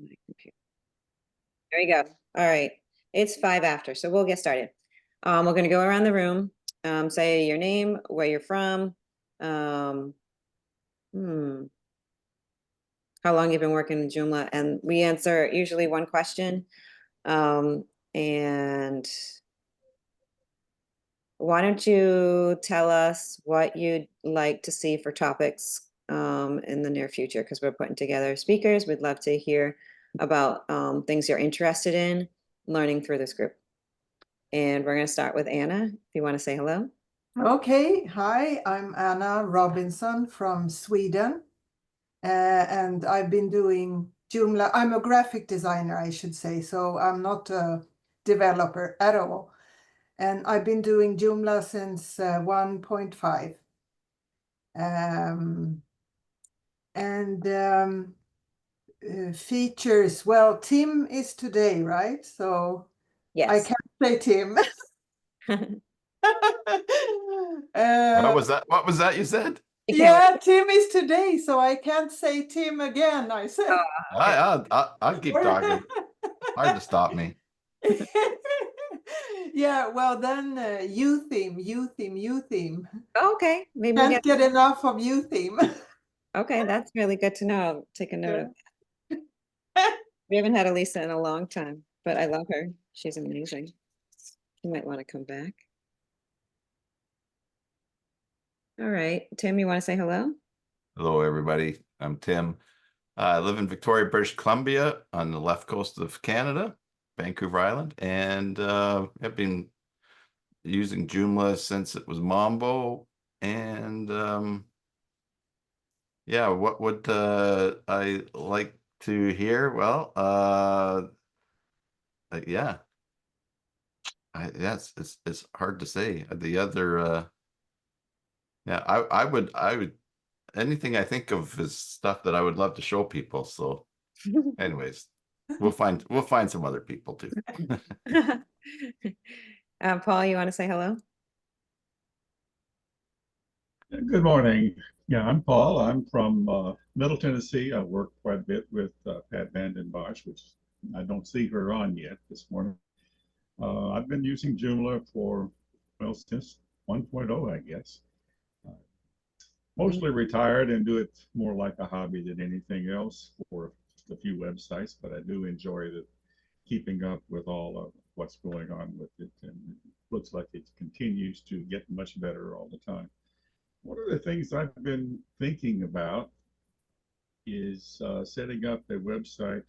my computer. There you go. All right. It's 5 after, so we'll get started. We're going to go around the room, say your name, where you're from, how long you've been working in Joomla, and we answer usually one question. And why don't you tell us what you'd like to see for topics in the near future? Because we're putting together speakers. We'd love to hear about things you're interested in learning through this group. And we're going to start with Anna, if you want to say hello. Okay, hi, I'm Anna Robinson from Sweden. And I've been doing Joomla. I'm a graphic designer, I should say, so I'm not a developer at all. And I've been doing Joomla since 1.5. Features, well, Tim is today, right? So Yes. I can't say Tim. What was that? What was that you said? Yeah, Tim is today, so I can't say Tim again. I said. I'll keep talking. Hard to stop me. Yeah, well then, you theme. Okay, maybe we'll Can't get enough of you theme. Okay, that's really good to know. I'll take a note of that. We haven't had Elisa in a long time, but I love her. She's amazing. You might want to come back. All right, Tim, you want to say hello? Hello, everybody. I'm Tim. I live in Victoria, British Columbia, on the left coast of Canada, Vancouver Island, and I've been using Joomla since it was Mambo. And yeah, what would I like to hear? Well, yeah. Yes, it's hard to say. The other yeah, I would anything I think of is stuff that I would love to show people. So anyways, we'll find some other people too. Paul, you want to say hello? Good morning. Yeah, I'm Paul. I'm from Middle Tennessee. I work quite a bit with Pat Vanden Bosch, which I don't see her on yet this morning. I've been using Joomla for, well, since 1.0, I guess. Mostly retired and do it more like a hobby than anything else for just a few websites, but I do enjoy keeping up with all of what's going on with it, and it looks like it continues to get much better all the time. One of the things I've been thinking about is setting up a website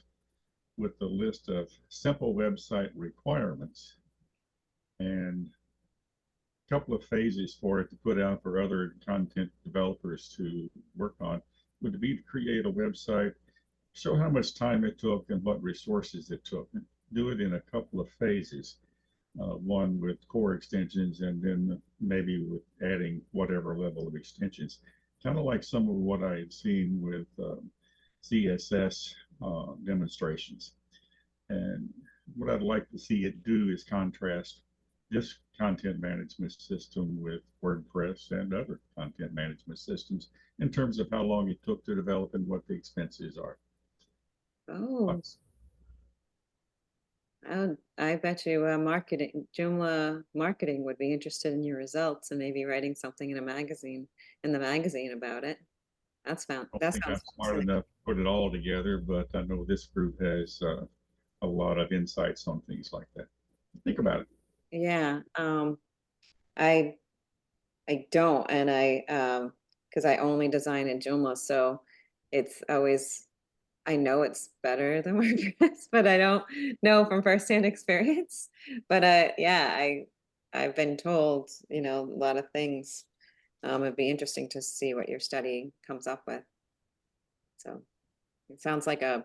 with a list of simple website requirements and a couple of phases for it to put out for other content developers to work on. Would be to create a website, show how much time it took and what resources it took, and do it in a couple of phases. One with core extensions, and then maybe with adding whatever level of extensions. Kind of like some of what I've seen with CSS demonstrations. And what I'd like to see it do is contrast this content management system with WordPress and other content management systems in terms of how long it took to develop and what the expenses are. Oh. I bet you Joomla marketing would be interested in your results and maybe writing something in the magazine about it. That sounds I'm smart enough to put it all together, but I know this group has a lot of insights on things like that. Think about it. Yeah, I don't, and because I only design in Joomla, so it's always, I know it's better than WordPress, but I don't know from firsthand experience. But yeah, I've been told, a lot of things. It'd be interesting to see what your study comes up with. So it sounds like a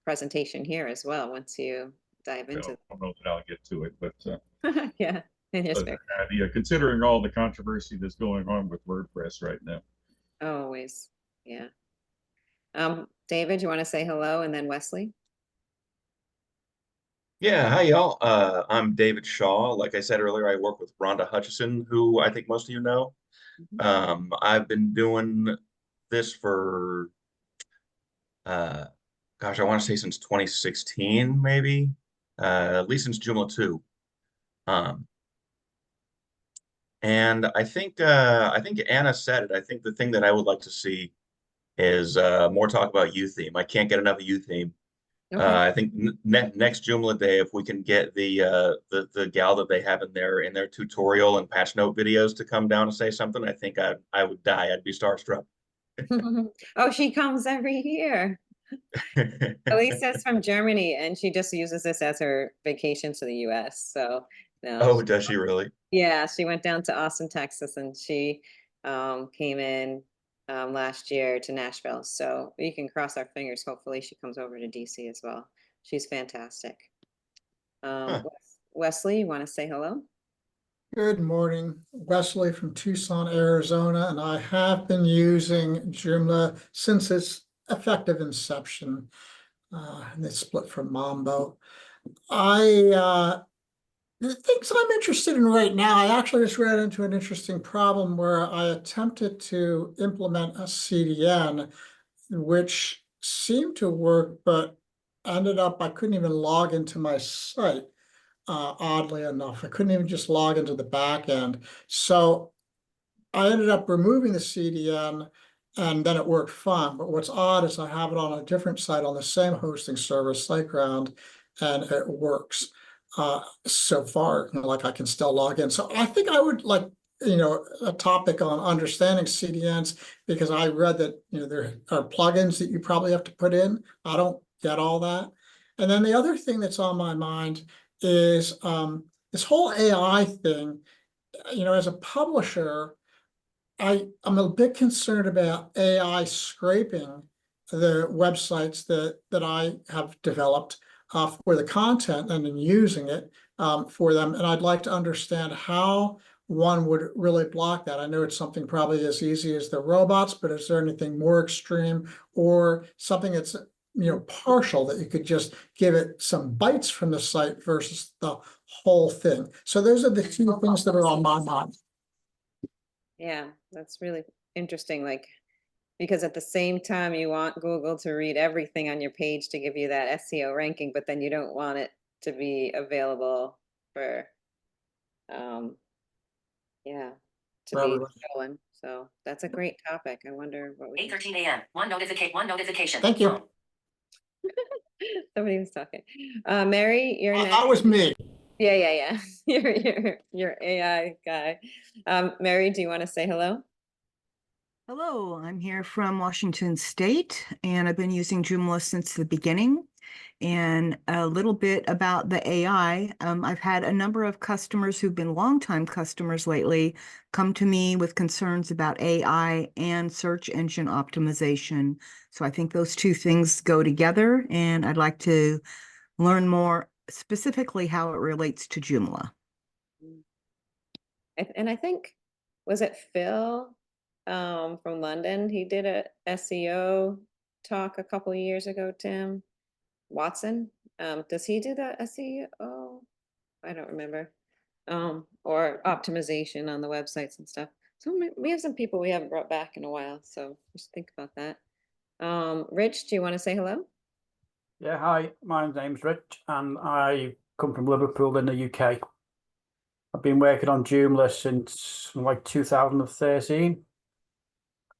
presentation here as well once you dive into I don't know that I'll get to it, but yeah, idea, considering all the controversy that's going on with WordPress right now. Always, yeah. David, you want to say hello, and then Wesley? Yeah, hi y'all. I'm David Shaw. Like I said earlier, I work with Rhonda Hutchison, who I think most of you know. I've been doing this for gosh, I want to say since 2016, maybe, at least since Joomla 2. Um, and I think Anna said it. I think the thing that I would like to see is more talk about UTheme. I can't get enough of UTheme. Okay. I think next Joomla day, if we can get the gal that they have in their tutorial and patch note videos to come down and say something, I think I would die. I'd be starstruck. Oh, she comes every year. Elisa's from Germany, and she just uses this as her vacation to the US. So, no, Oh, does she really? yeah, she went down to Austin, Texas, and she came in last year to Nashville. So we can cross our fingers. Hopefully, she comes over to DC as well. She's fantastic. Huh. Wesley, you want to say hello? Good morning, Wesley from Tucson, Arizona, and I have been using Joomla since its effective inception, and it split from Mambo. The things I'm interested in right now, I actually just ran into an interesting problem where I attempted to implement a CDN, which seemed to work, but ended up, I couldn't even log into my site. Oddly enough, I couldn't even just log into the back end. So I ended up removing the CDN and then it worked fine. But what's odd is I have it on a different site on the same hosting service, SiteGround, and it works so far. Like I can still log in. So I think I would like, a topic on understanding CDNs, because I read that, there are plugins that you probably have to put in. I don't get all that. And then the other thing that's on my mind is this whole AI thing. As a publisher, I'm a bit concerned about AI scraping the websites that I have developed for the content and then using it for them. And I'd like to understand how one would really block that. I know it's something probably as easy as the robots, but is there anything more extreme or something that's partial that you could just give it some bytes from the site versus the whole thing? So those are the two things that are on my mind. Yeah, that's really interesting. Like, because at the same time, you want Google to read everything on your page to give you that SEO ranking, but then you don't want it to be available for, yeah, to be stolen. So that's a great topic. I wonder what we 8:13 a.m. One notification. Thank you. somebody was talking. Mary, you're next. That was me. Yeah. You're AI guy. Mary, do you want to say hello? Hello, I'm here from Washington State, and I've been using Joomla since the beginning. And a little bit about the AI. I've had a number of customers who've been longtime customers lately come to me with concerns about AI and search engine optimization. So I think those two things go together, and I'd like to learn more specifically how it relates to Joomla. And I think, was it Phil from London? He did a SEO talk a couple of years ago, Tim Watson. Does he do that SEO? I don't remember. Or optimization on the websites and stuff. So we have some people we haven't brought back in a while, so just think about that. Rich, do you want to say hello? Yeah, hi, my name's Rich and I come from Liverpool in the UK. I've been working on Joomla since like 2013.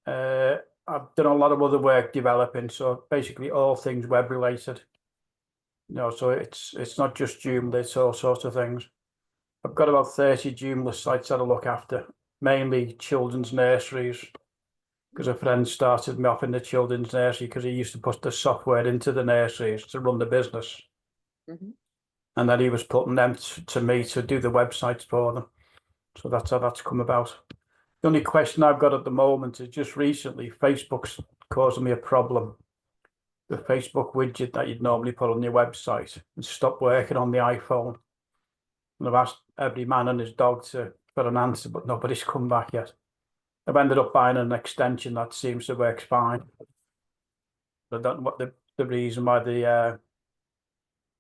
I've done a lot of other work developing, so basically all things web related. So it's not just Joomla, it's all sorts of things. I've got about 30 Joomla sites that I look after, mainly children's nurseries, because a friend started me off in the children's nursery because he used to put the software into the nurseries to run the business. Mm-hmm. And then he was putting them to me to do the websites for them. So that's how that's come about. The only question I've got at the moment is just recently, Facebook's causing me a problem. The Facebook widget that you'd normally put on your website and stopped working on the iPhone. And I've asked every man and his dog for an answer, but nobody's come back yet. I've ended up buying an extension that seems to work fine. I don't know what the reason why the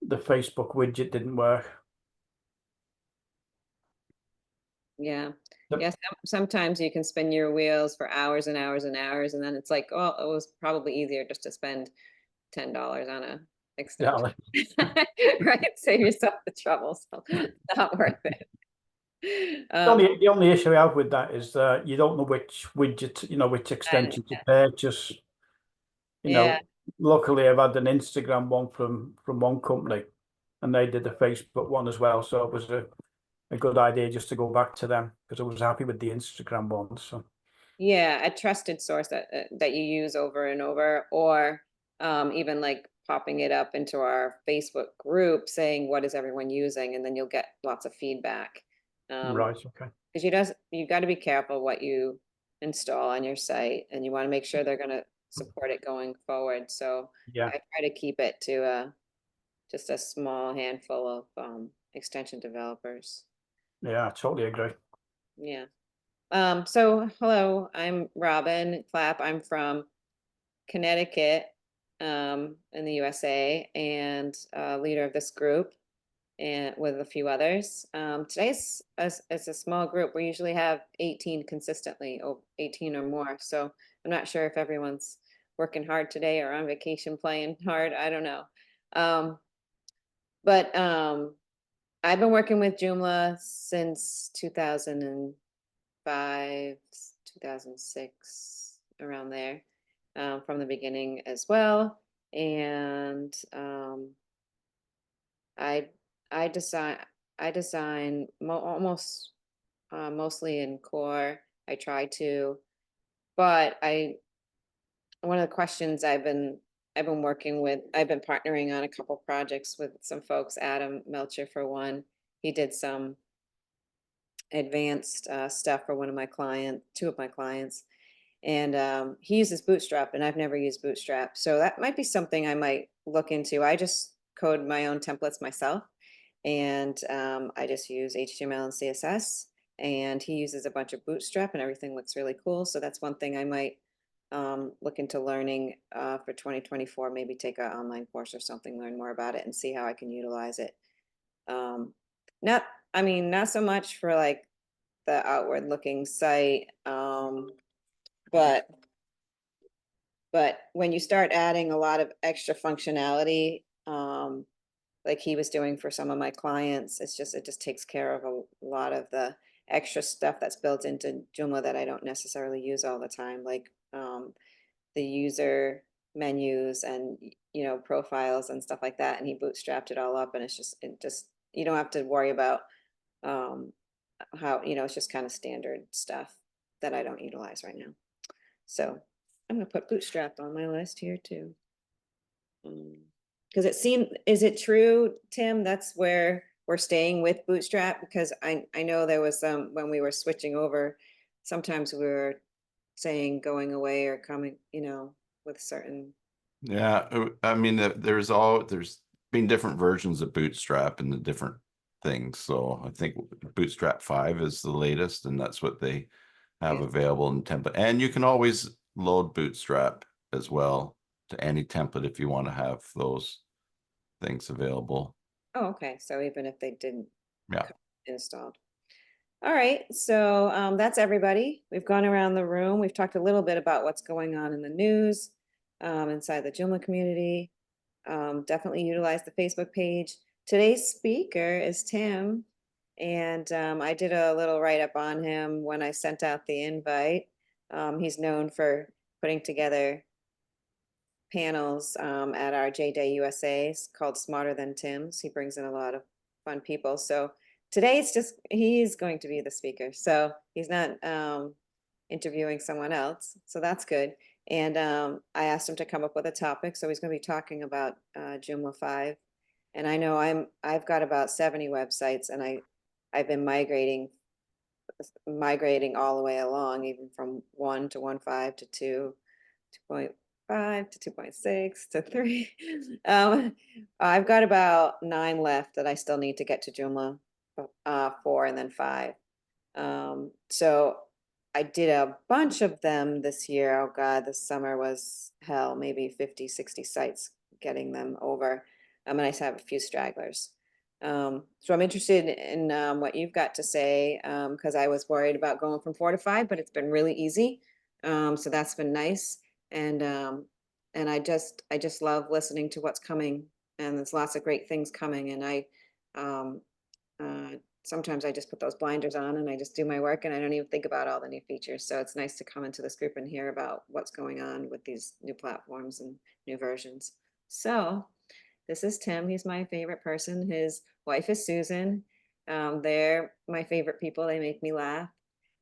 Facebook widget didn't work. Yeah. Yep. Yes. Sometimes you can spin your wheels for hours and hours and hours, and then it's like, oh, it was probably easier just to spend $10 on a Yeah, extension. Right? Save yourself the trouble. So not worth it. the only issue I have with that is you don't know which widget, which extension to purchase. Yeah. Luckily I've had an Instagram one from one company, and they did the Facebook one as well. So it was a good idea just to go back to them, because I was happy with the Instagram one. So Yeah, a trusted source that you use over and over, or even like popping it up into our Facebook group saying what is everyone using, and then you'll get lots of feedback. right, okay. Because you got to be careful what you install on your site, and you want to make sure they're going to support it going forward. So Yeah, I try to keep it to just a small handful of extension developers. yeah, I totally agree. Yeah. So hello, I'm Robin Clapp. I'm from Connecticut, in the USA, and leader of this group, and with a few others. Today's as a small group. We usually have 18 consistently, 18 or more. So I'm not sure if everyone's working hard today or on vacation playing hard. I don't know. But I've been working with Joomla since 2005, 2006, around there, from the beginning as well. And I I design almost mostly in core. I try to, but one of the questions I've been working with, I've been partnering on a couple projects with some folks. Adam Melcher for one, he did some advanced stuff for two of my clients, and he uses Bootstrap, and I've never used Bootstrap, so that might be something I might look into. I just code my own templates myself, and I just use HTML and CSS, and he uses a bunch of Bootstrap, and everything looks really cool. So that's one thing I might look into learning for 2024. Maybe take an online course or something, learn more about it, and see how I can utilize it. Not, I mean, not so much for like the outward looking site, but when you start adding a lot of extra functionality, like he was doing for some of my clients, it just takes care of a lot of the extra stuff that's built into Joomla that I don't necessarily use all the time, like the user menus and profiles and stuff like that. And he bootstrapped it all up, and it just you don't have to worry about how it's just kind of standard stuff that I don't utilize right now. So I'm gonna put Bootstrap on my list here too. Because is it true, Tim, that's where we're staying with Bootstrap? Because I know there was some, when we were switching over, sometimes we were saying going away or coming, with certain. Yeah, I mean, there's been different versions of Bootstrap and the different things. So I think Bootstrap 5 is the latest, and that's what they have available in template. And you can always load Bootstrap as well to any template if you want to have those things available. Oh, okay. So even if they didn't Yeah. installed. All right. So that's everybody. We've gone around the room. We've talked a little bit about what's going on in the news inside the Joomla community. Definitely utilize the Facebook page. Today's speaker is Tim, and I did a little write-up on him when I sent out the invite. He's known for putting together panels at our J-Day USA called Smarter Than Tim's. He brings in a lot of fun people. So today he's going to be the speaker. So he's not interviewing someone else. So that's good. And I asked him to come up with a topic. So he's going to be talking about Joomla 5. And I know I've got about 70 websites, and I've been migrating all the way along, even from 1 to 1.5 to 2, 2.5 to 2.6 to 3. I've got about 9 left that I still need to get to Joomla 4 and then 5. So I did a bunch of them this year. Oh God, this summer was hell, maybe 50, 60 sites getting them over. And I just have a few stragglers. So I'm interested in what you've got to say, because I was worried about going from 4 to 5, but it's been really easy. So that's been nice. And and I just love listening to what's coming, and there's lots of great things coming. And um, sometimes I just put those blinders on and I just do my work and I don't even think about all the new features. So it's nice to come into this group and hear about what's going on with these new platforms and new versions. So this is Tim. He's my favorite person. His wife is Susan. They're my favorite people. They make me laugh.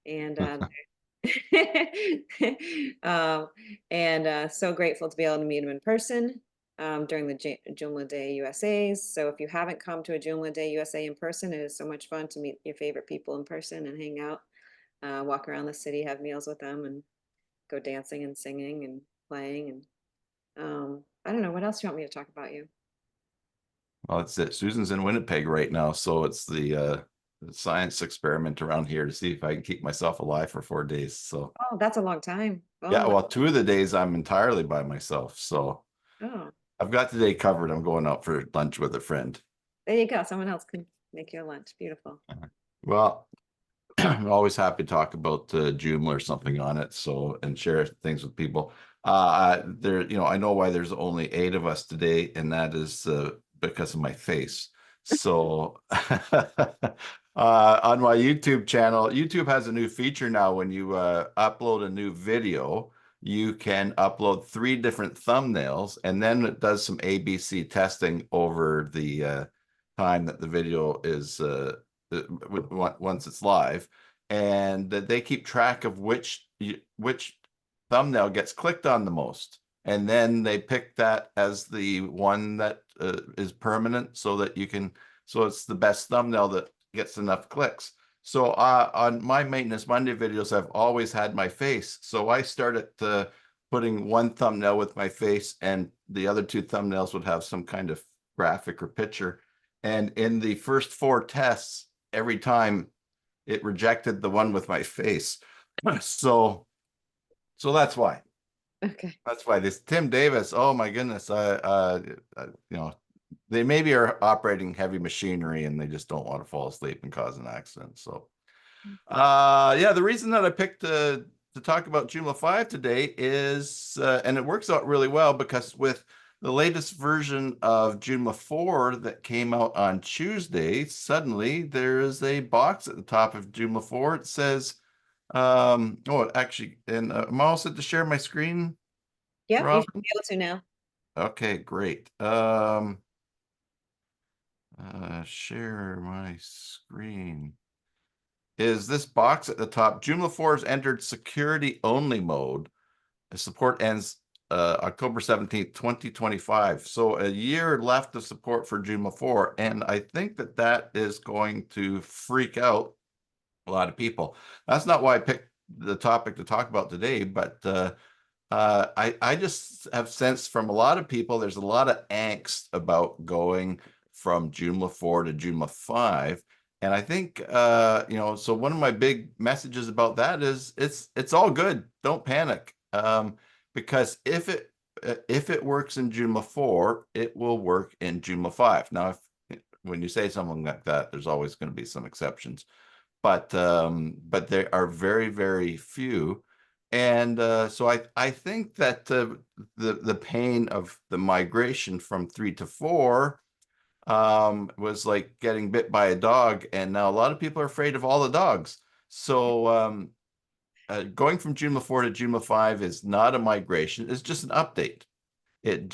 And um, so grateful to be able to meet him in person during the Joomla Day USAs. So if you haven't come to a Joomla Day USA in person, it is so much fun to meet your favorite people in person and hang out, walk around the city, have meals with them, and go dancing and singing and playing. And I don't know, what else do you want me to talk about you? Well, it's it. Susan's in Winnipeg right now, so it's the science experiment around here to see if I can keep myself alive for 4 days. So Oh, that's a long time. yeah, Oh, well, 2 of the days I'm entirely by myself. So oh, I've got today covered. I'm going out for lunch with a friend. there you go. Someone else can make your lunch. Beautiful. Well, I'm always happy to talk about Joomla or something on it. So, and share things with people. There, I know why there's only 8 of us today, and that is because of my face. So, on my YouTube channel, YouTube has a new feature now. When you upload a new video, you can upload 3 different thumbnails, and then it does some ABC testing over the time that the video is once it's live, and that they keep track of which thumbnail gets clicked on the most, and then they pick that as the one that is permanent, so that so it's the best thumbnail that gets enough clicks. So on my Maintenance Monday videos, I've always had my face, so I started putting one thumbnail with my face, and the other 2 thumbnails would have some kind of graphic or picture. And in the first 4 tests, every time it rejected the one with my face. So that's why. Okay. That's why this Tim Davis. Oh my goodness. They maybe are operating heavy machinery and they just don't want to fall asleep and cause an accident. So yeah, the reason that I picked to talk about Joomla 5 today is and it works out really well, because with the latest version of Joomla 4 that came out on Tuesday, suddenly there is a box at the top of Joomla 4. It says, actually, and am I all set to share my screen? Yep, you should Robin? be able to now. Okay, great. Share my screen. Is this box at the top? Joomla 4 has entered security only mode. The support ends October 17th, 2025. So a year left of support for Joomla 4. And I think that is going to freak out a lot of people. That's not why I picked the topic to talk about today, but I just have sensed from a lot of people, there's a lot of angst about going from Joomla 4 to Joomla 5. And I think, so one of my big messages about that is it's all good. Don't panic. Because if it works in Joomla 4, it will work in Joomla 5. Now, when you say something like that, there's always going to be some exceptions, but there are very, very few. And so I think that the pain of the migration from 3 to 4 was like getting bit by a dog, and now a lot of people are afraid of all the dogs. So going from Joomla 4 to Joomla 5 is not a migration, it's just an update. It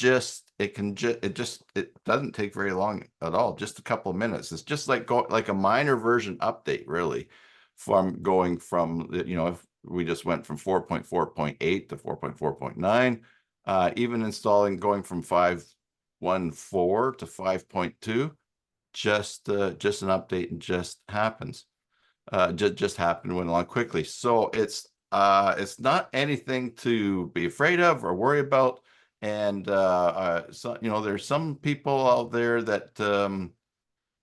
doesn't take very long at all, just a couple of minutes. It's just like a minor version update, really, from going from, if we just went from 4.4.8 to 4.4.9, even going from 5.1.4 to 5.2, just an update, and just happens. Just happened, went along quickly. So it's not anything to be afraid of or worry about. And so there's some people out there that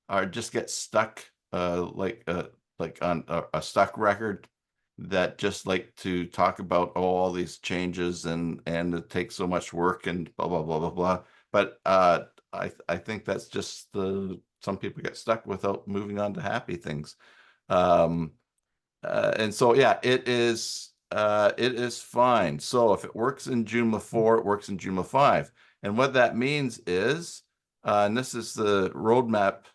are just get stuck like on a stuck record, that just like to talk about all these changes, and it takes so much work and blah blah blah blah blah. But I think that's just some people get stuck without moving on to happy things. And so yeah, it is it is fine. So if it works in Joomla 4, it works in Joomla 5. And what that means is, and this is the roadmap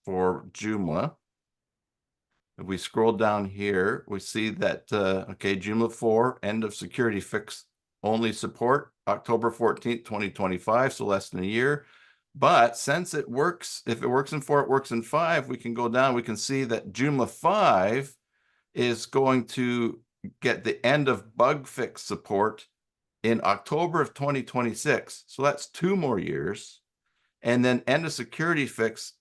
for Joomla. If we scroll down here, we see that, okay, Joomla 4, end of security fix only support October 14th, 2025, so less than a year. But since it works, if it works in 4, it works in 5, we can go down, we can see that Joomla 5 is going to get the end of bug fix support in October of 2026. So that's 2 more years. And then end of security fix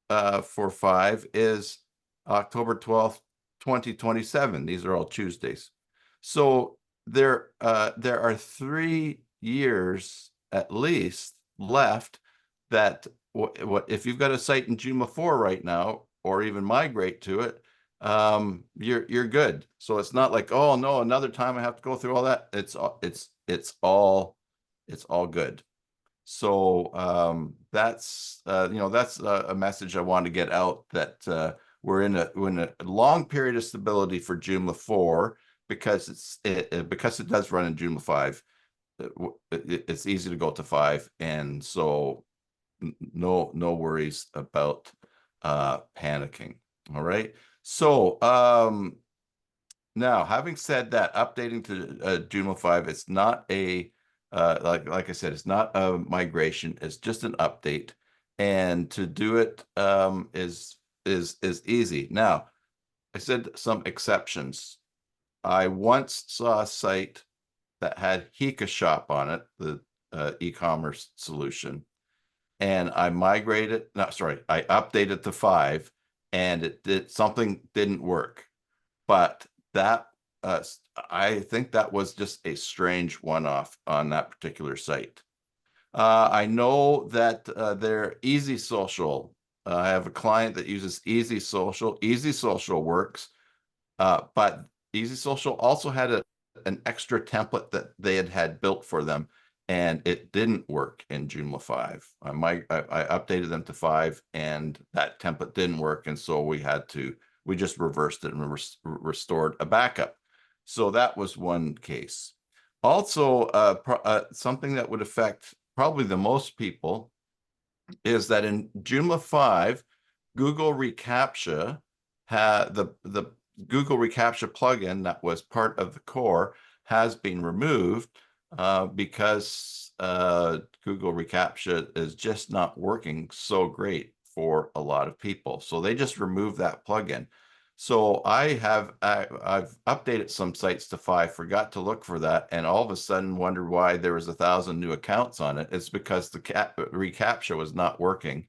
for 5 is October 12th, 2027. These are all Tuesdays. So there are 3 years at least left that what if you've got a site in Joomla 4 right now, or even migrate to it, you're good. So it's not like, oh no, another time I have to go through all that. It's all good. So that's that's a message I want to get out, that we're in a long period of stability for Joomla 4 because because it does run in Joomla 5. It's easy to go to 5, and so no worries about panicking. All right. So now, having said that, updating to Joomla 5, it's not a like I said, it's not a migration. It's just an update, and to do it is easy. Now, I said some exceptions. I once saw a site that had Hika Shop on it, the e-commerce solution, and I migrated. No, sorry, I updated to 5, and something didn't work. But that I think that was just a strange one-off on that particular site. I know that they're Easy Social. I have a client that uses Easy Social. Easy Social works, but Easy Social also had an extra template that they had built for them, and it didn't work in Joomla 5. I updated them to 5, and that template didn't work, and so we just reversed it and restored a backup. So that was one case. Also, something that would affect probably the most people is that in Joomla 5, Google reCAPTCHA had the Google reCAPTCHA plugin that was part of the core has been removed because Google reCAPTCHA is just not working so great for a lot of people. So they just removed that plugin. So I've updated some sites to 5, forgot to look for that, and all of a sudden wondered why there was 1,000 new accounts on it. It's because the reCAPTCHA was not working.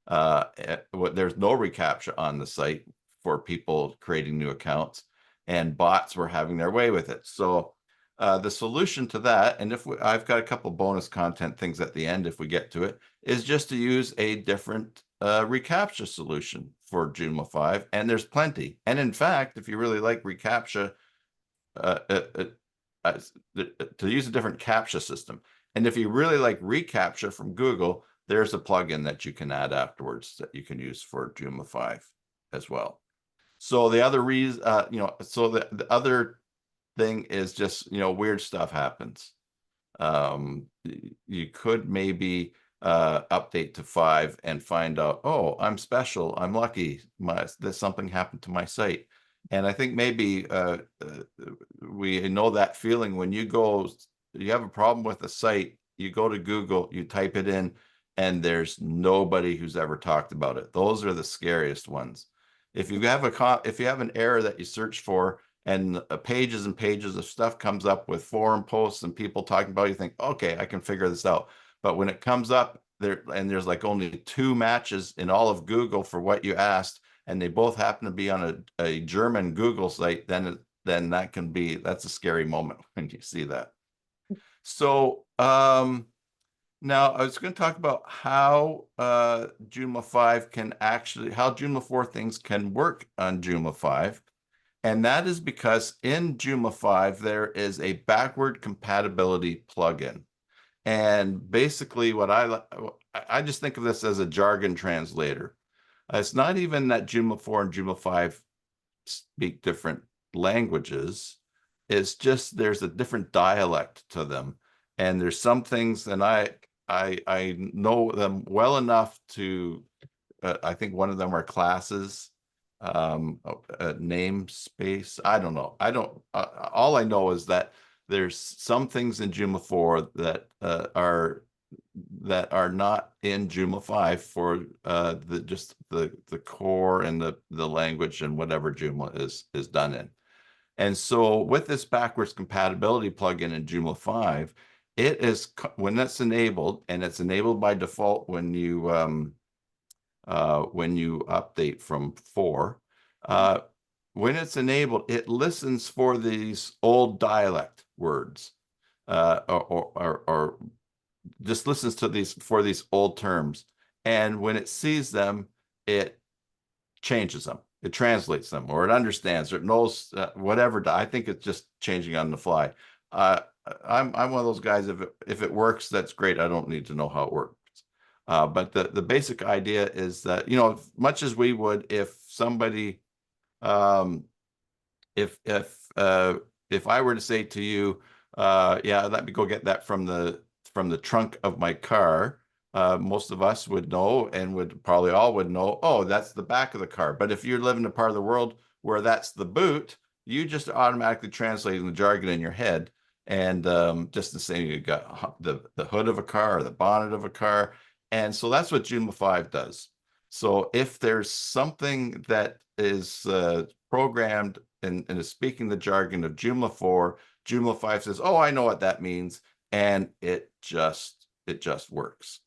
There's no reCAPTCHA on the site for people creating new accounts, and bots were having their way with it. So the solution to that, and I've got a couple bonus content things at the end if we get to it, is just to use a different reCAPTCHA solution for Joomla 5, and there's plenty. And in fact, if you really like reCAPTCHA, to use a different CAPTCHA system, and if you really like reCAPTCHA from Google, there's a plugin that you can add afterwards that you can use for Joomla 5 as well. So the other reason, so the other thing is just, weird stuff happens. You could maybe update to 5 and find out, oh, I'm special, I'm lucky, there's something happened to my site. And I think maybe we know that feeling when you have a problem with a site, you go to Google, you type it in, and there's nobody who's ever talked about it. Those are the scariest ones. If you have an error that you search for, and pages and pages of stuff comes up with forum posts and people talking about it, you think, okay, I can figure this out. But when it comes up there, and there's like only 2 matches in all of Google for what you asked, and they both happen to be on a German Google site, then that's a scary moment when you see that. So now I was going to talk about how Joomla 5 how Joomla 4 things can work on Joomla 5. And that is because in Joomla 5, there is a backward compatibility plugin. And basically I just think of this as a jargon translator. It's not even that Joomla 4 and Joomla 5 speak different languages. It's just there's a different dialect to them, and there's some things, and I know them well enough to. I think one of them are classes, namespace. I don't know. I don't. All I know is that there's some things in Joomla 4 that are not in Joomla 5 for the core and the language and whatever Joomla is done in. And so with this backwards compatibility plugin in Joomla 5, it is, when that's enabled, and it's enabled by default when you update from 4, when it's enabled, it listens for these old dialect words, or just listens to these old terms. And when it sees them, it changes them. It translates them, or it understands, or it knows whatever. I think it's just changing on the fly. I'm one of those guys. If it works, that's great. I don't need to know how it works. But the basic idea is that, you know, much as we would if somebody, if I were to say to you, yeah, let me go get that from the trunk of my car, most of us would know, and would probably all would know, oh, that's the back of the car. But if you live in a part of the world where that's the boot, you just automatically translating the jargon in your head. And just the same, you got the hood of a car or the bonnet of a car. And so that's what Joomla 5 does. So if there's something that is programmed and is speaking the jargon of Joomla 4, Joomla 5 says, oh, I know what that means. And it just works.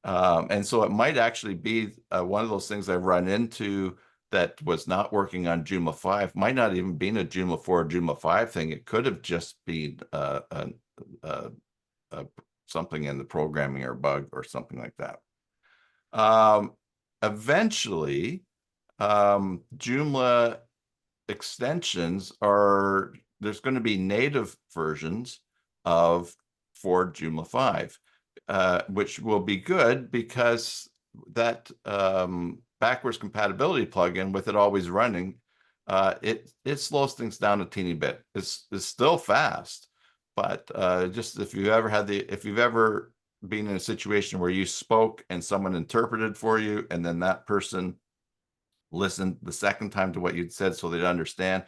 And so it might actually be one of those things I've run into that was not working on Joomla 5, might not even be a Joomla 4 or Joomla 5 thing. It could have just been something in the programming or bug or something like that. Eventually, Joomla extensions there's going to be native versions for Joomla 5, which will be good because that backwards compatibility plugin, with it always running, it slows things down a teeny bit. It's still fast, but just if you've ever been in a situation where you spoke and someone interpreted for you, and then that person listened the second time to what you'd said so they'd understand,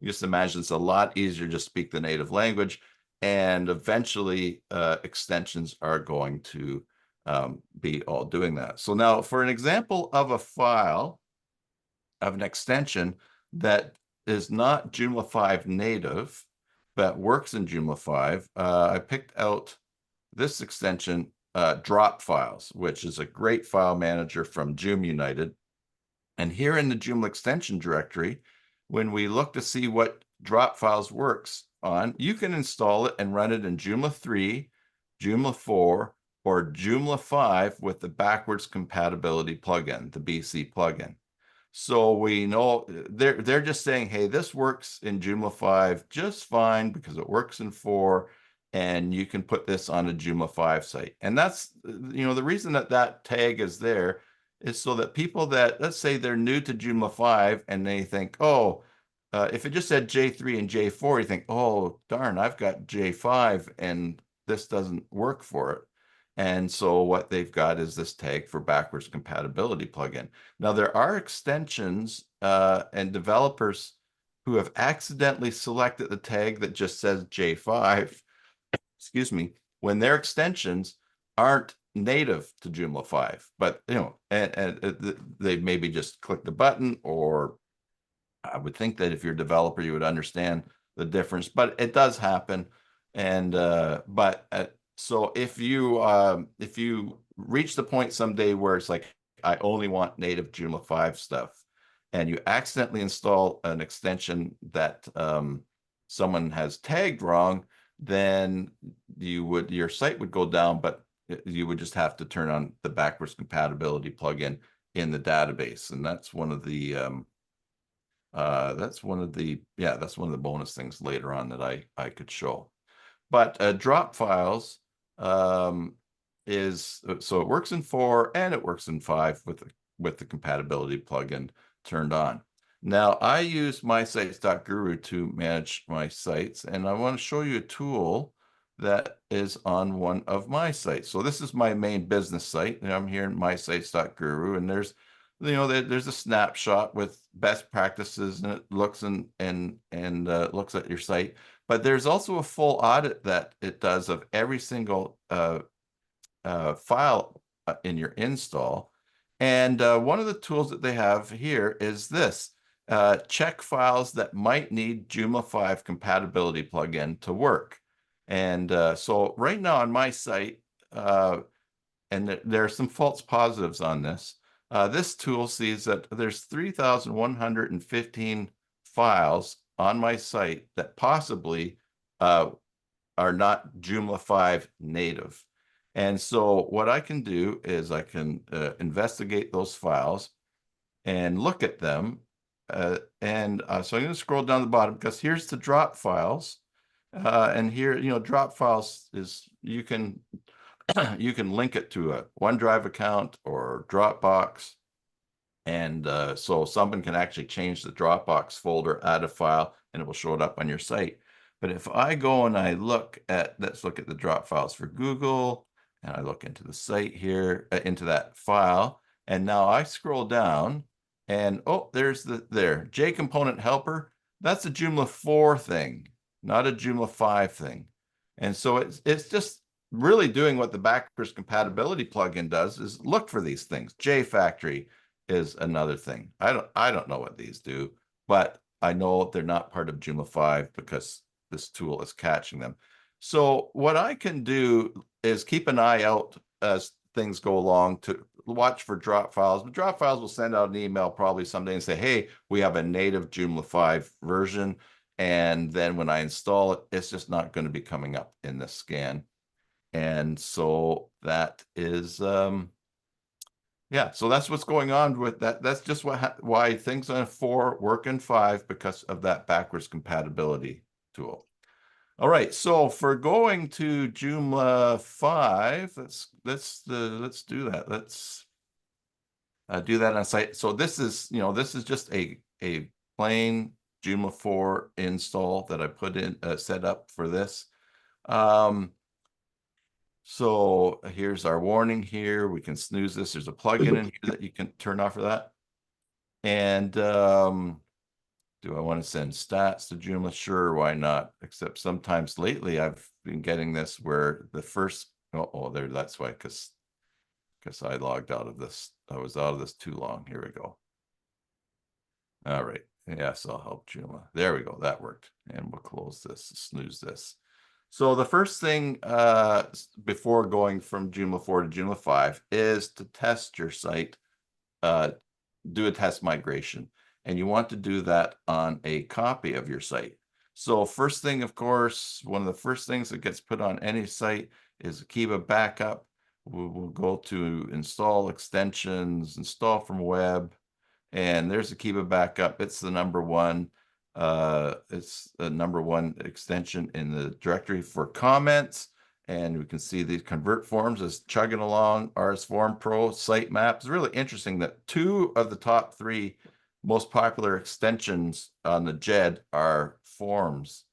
you just imagine it's a lot easier to just speak the native language. And eventually extensions are going to be all doing that. So now, for an example of a file of an extension that is not Joomla 5 native, but works in Joomla 5, I picked out this extension, drop files, which is a great file manager from Joomla-related. And here in the Joomla extension directory, when we look to see what drop files works on, you can install it and run it in Joomla 3, Joomla 4, or Joomla 5 with the backwards compatibility plugin, the BC plugin. So we know they're just saying, hey, this works in Joomla 5 just fine because it works in 4, and you can put this on a Joomla 5 site. And that's, you know, the reason that tag is there is so that people that, let's say they're new to Joomla 5 and they think, oh, if it just said J3 and J4, you think, oh, darn, I've got J5 and this doesn't work for it. And so what they've got is this tag for backwards compatibility plugin. Now, there are extensions and developers who have accidentally selected the tag that just says J5, excuse me, when their extensions aren't native to Joomla 5, but you know, and they maybe just click the button, or I would think that if you're a developer, you would understand the difference, but it does happen. And so if you reach the point someday where it's like, I only want native Joomla 5 stuff, and you accidentally install an extension that someone has tagged wrong, then your site would go down, but you would just have to turn on the backwards compatibility plugin in the database. And that's one of the bonus things later on that I could show. But drop files so it works in 4 and it works in 5 with the compatibility plugin turned on. Now, I use mysites.guru to manage my sites, and I want to show you a tool that is on one of my sites. So this is my main business site, and I'm here in mysites.guru, and there's, there's a snapshot with best practices, and it looks looks at your site. But there's also a full audit that it does of every single file in your install. And one of the tools that they have here is this. Check files that might need Joomla 5 compatibility plugin to work. And so right now on my site, and there are some false positives on this, this tool sees that there's 3,115 files on my site that possibly are not Joomla 5 native. And so what I can do is I can investigate those files and look at them. So I'm going to scroll down the bottom because here's the drop files. And here, drop files is you can link it to a OneDrive account or Dropbox. And so someone can actually change the Dropbox folder, add a file, and it will show it up on your site. But if I go and I let's look at the drop files for Google, and I look into the site here, into that file, and now I scroll down, and oh, there's there, JComponent helper. That's a Joomla 4 thing, not a Joomla 5 thing. And so it's just really doing what the backwards compatibility plugin does, is look for these things. JFactory is another thing. I don't know what these do, but I know they're not part of Joomla 5 because this tool is catching them. So what I can do is keep an eye out as things go along to watch for drop files. But drop files will send out an email probably someday and say, hey, we have a native Joomla 5 version. And then when I install it, it's just not going to be coming up in this scan. And so that is, yeah, so that's what's going on with that. That's just why things on 4 work in 5 because of that backwards compatibility tool. All right, so for going to Joomla 5, let's do that. Let's do that on site. So this is just a plain Joomla 4 install that I put in set up for this. So here's our warning here. We can snooze this. There's a plugin in here that you can turn off for that. And do I want to send stats to Joomla? Sure, why not? Except sometimes lately I've been getting this where the first, there, that's why, because I logged out of this. I was out of this too long. Here we go. All right. Yes, I'll help Joomla. There we go. That worked. And we'll close this, snooze this. So the first thing before going from Joomla 4 to Joomla 5 is to test your site, do a test migration. And you want to do that on a copy of your site. So first thing, of course, one of the first things that gets put on any site is a Kiva backup. We'll go to install extensions, install from web, and there's a Kiva backup. It's the number one. It's the number one extension in the directory for comments. And we can see these convert forms is chugging along. RS Form Pro, sitemap. It's really interesting that 2 of the top 3 most popular extensions on the JED are forms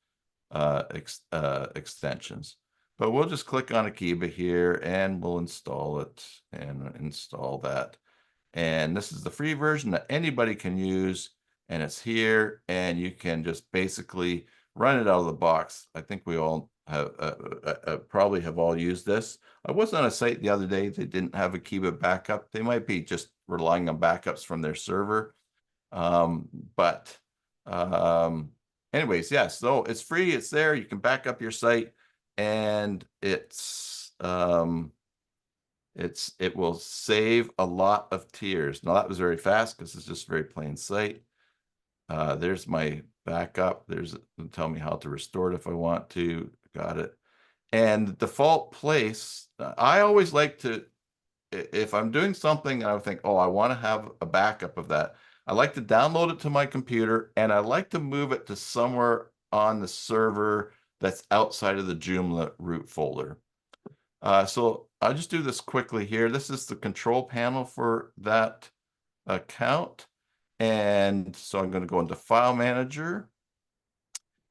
extensions. But we'll just click on Akiba here and we'll install it and install that. And this is the free version that anybody can use. And it's here, and you can just basically run it out of the box. I think we all have probably have all used this. I was on a site the other day. They didn't have a Kiva backup. They might be just relying on backups from their server. Anyways, yeah, so it's free. It's there. You can back up your site, and it will save a lot of tears. Now that was very fast because it's just a very plain site. There's my backup. It'll tell me how to restore it if I want to. Got it. And the default place, I always like to, if I'm doing something and I think, oh, I want to have a backup of that, I like to download it to my computer and I like to move it to somewhere on the server that's outside of the Joomla root folder. So I'll just do this quickly here. This is the control panel for that account. And so I'm going to go into File Manager.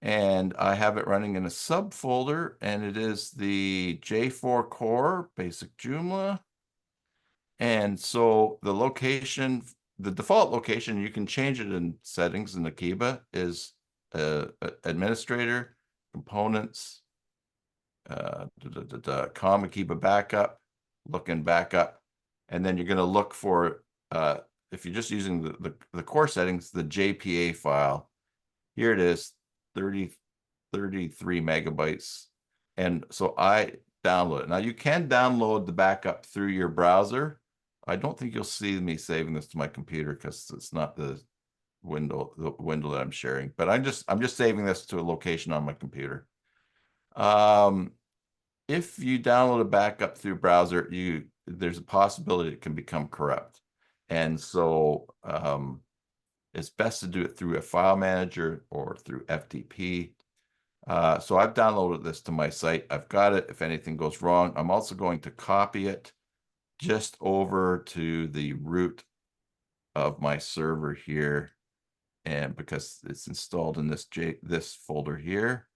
And I have it running in a subfolder, and it is the J4 Core Basic Joomla. And so the location, the default location, you can change it in settings in Akiba, is administrator, components, com Akiba backup, looking backup. And then you're going to look for, if you're just using the core settings, the JPA file. Here it is, 33 megabytes. And so I download it. Now you can download the backup through your browser. I don't think you'll see me saving this to my computer because it's not the window that I'm sharing, but I'm just saving this to a location on my computer. If you download a backup through browser, there's a possibility it can become corrupt. And so it's best to do it through a file manager or through FTP. So I've downloaded this to my site. I've got it. If anything goes wrong, I'm also going to copy it just over to the root of my server here. And because it's installed in this folder here.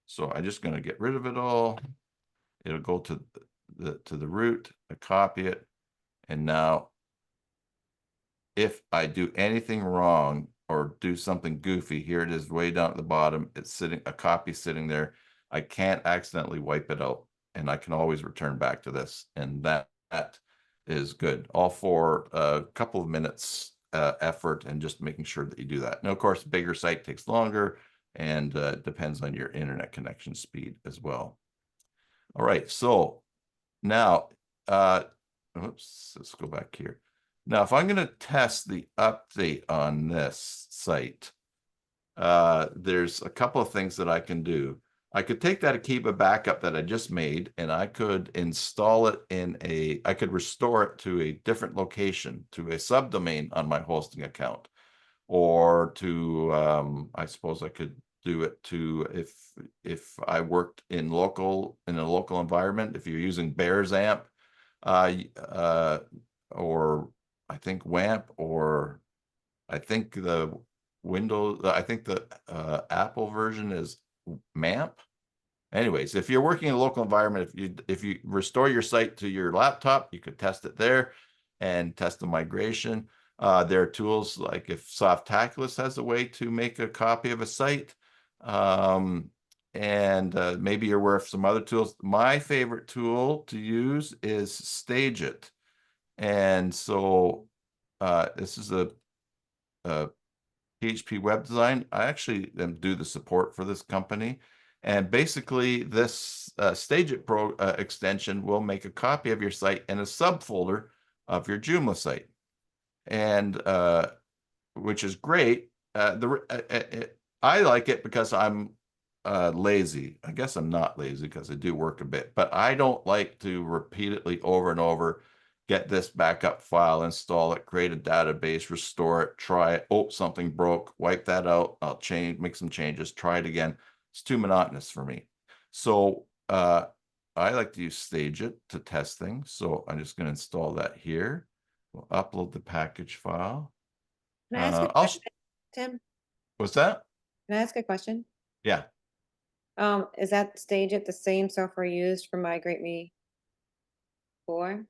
So I'm just going to get rid of it all. It'll go to the root, I copy it. And now if I do anything wrong or do something goofy, here it is way down at the bottom. It's a copy sitting there. I can't accidentally wipe it out, and I can always return back to this. And that is good. All for a couple of minutes effort and just making sure that you do that. Now, of course, bigger site takes longer and depends on your internet connection speed as well. All right, so now, oops, let's go back here. Now, if I'm going to test the update on this site, there's a couple of things that I can do. I could take that Akiba backup that I just made, and I could install it I could restore it to a different location, to a subdomain on my hosting account, or to, I suppose I could do it to, if I worked in a local environment, if you're using Bears AMP, or I think WAMP, or I think the Apple version is MAMP. Anyways, if you're working in a local environment, if you restore your site to your laptop, you could test it there and test the migration. There are tools like if Softaculous has a way to make a copy of a site, and maybe you're aware of some other tools. My favorite tool to use is StageIt. And so this is a PHP web design. I actually do the support for this company. And basically this StageIt Pro extension will make a copy of your site in a subfolder of your Joomla site. And which is great. I like it because I'm lazy. I guess I'm not lazy because I do work a bit, but I don't like to repeatedly over and over get this backup file, install it, create a database, restore it, try it. Oh, something broke, wipe that out. I'll make some changes, try it again. It's too monotonous for me. So I like to use StageIt to test things. So I'm just going to install that here. We'll upload the package file. Can I ask a question, Tim? What's that? Can I ask a question? Yeah. Is that StageIt the same software used for Migrate Me 4?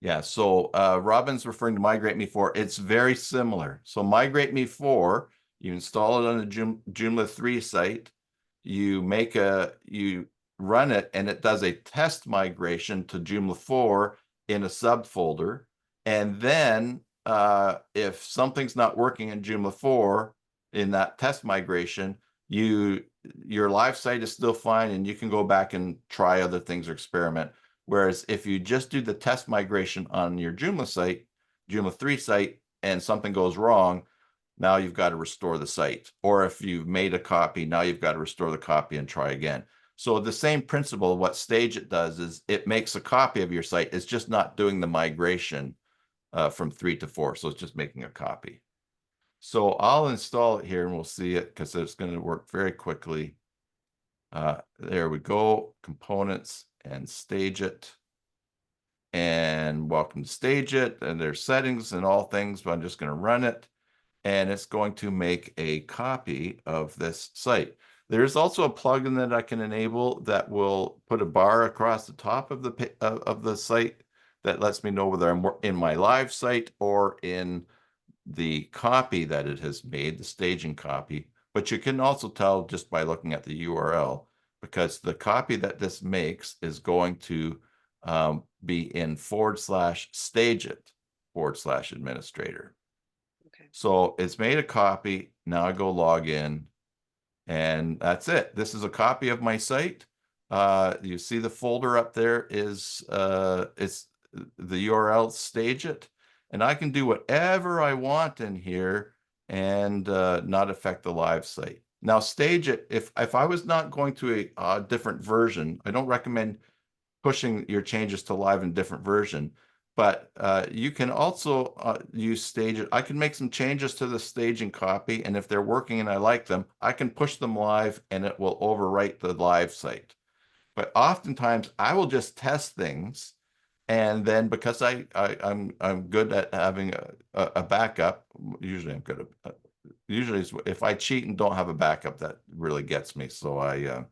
Yeah, so Robin's referring to Migrate Me 4. It's very similar. So Migrate Me 4, you install it on a Joomla 3 site, you run it, and it does a test migration to Joomla 4 in a subfolder. And then if something's not working in Joomla 4 in that test migration, your live site is still fine, and you can go back and try other things or experiment. Whereas if you just do the test migration on your Joomla site, Joomla 3 site, and something goes wrong, now you've got to restore the site. Or if you've made a copy, now you've got to restore the copy and try again. So the same principle of what StageIt does is it makes a copy of your site. It's just not doing the migration from 3 to 4. So it's just making a copy. So I'll install it here and we'll see it because it's going to work very quickly. There we go, components and StageIt. And welcome to StageIt, and there's settings and all things, but I'm just going to run it. and it's going to make a copy of this site. There's also a plugin that I can enable that will put a bar across the top of the site that lets me know whether I'm in my live site or in the copy that it has made, the staging copy. But you can also tell just by looking at the URL, because the copy that this makes is going to be in /stageit/administrator. Okay. So it's made a copy. Now I go log in, and that's it. This is a copy of my site. You see the folder up there is it's the URL StageIt, and I can do whatever I want in here and not affect the live site. Now, StageIt, if I was not going to a different version, I don't recommend pushing your changes to live in different version, but you can also use StageIt. I can make some changes to the staging copy, and if they're working and I like them, I can push them live and it will overwrite the live site. But oftentimes I will just test things, and then because I'm good at having a backup, usually I'm good at usually if I cheat and don't have a backup, that really gets me. So I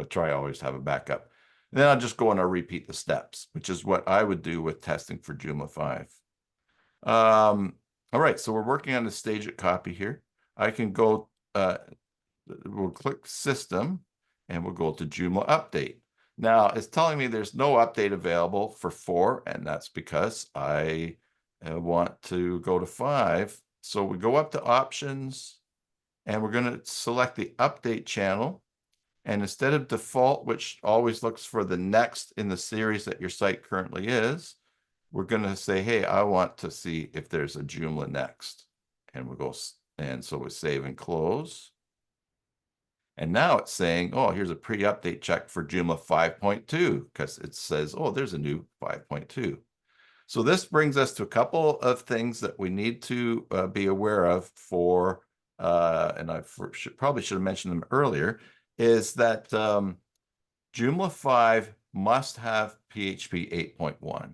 try always to have a backup. And then I'll just go and I'll repeat the steps, which is what I would do with testing for Joomla 5. All right, so we're working on the StageIt copy here. I can go, we'll click System, and we'll go to Joomla Update. Now, it's telling me there's no update available for 4, and that's because I want to go to 5. So we go up to Options, and we're going to select the Update channel. And instead of default, which always looks for the next in the series that your site currently is, we're going to say, hey, I want to see if there's a Joomla next. And we'll go, and so we save and close. And now it's saying, oh, here's a pre-update check for Joomla 5.2, because it says, oh, there's a new 5.2. So this brings us to a couple of things that we need to be aware of for, and I probably should have mentioned them earlier, is that Joomla 5 must have PHP 8.1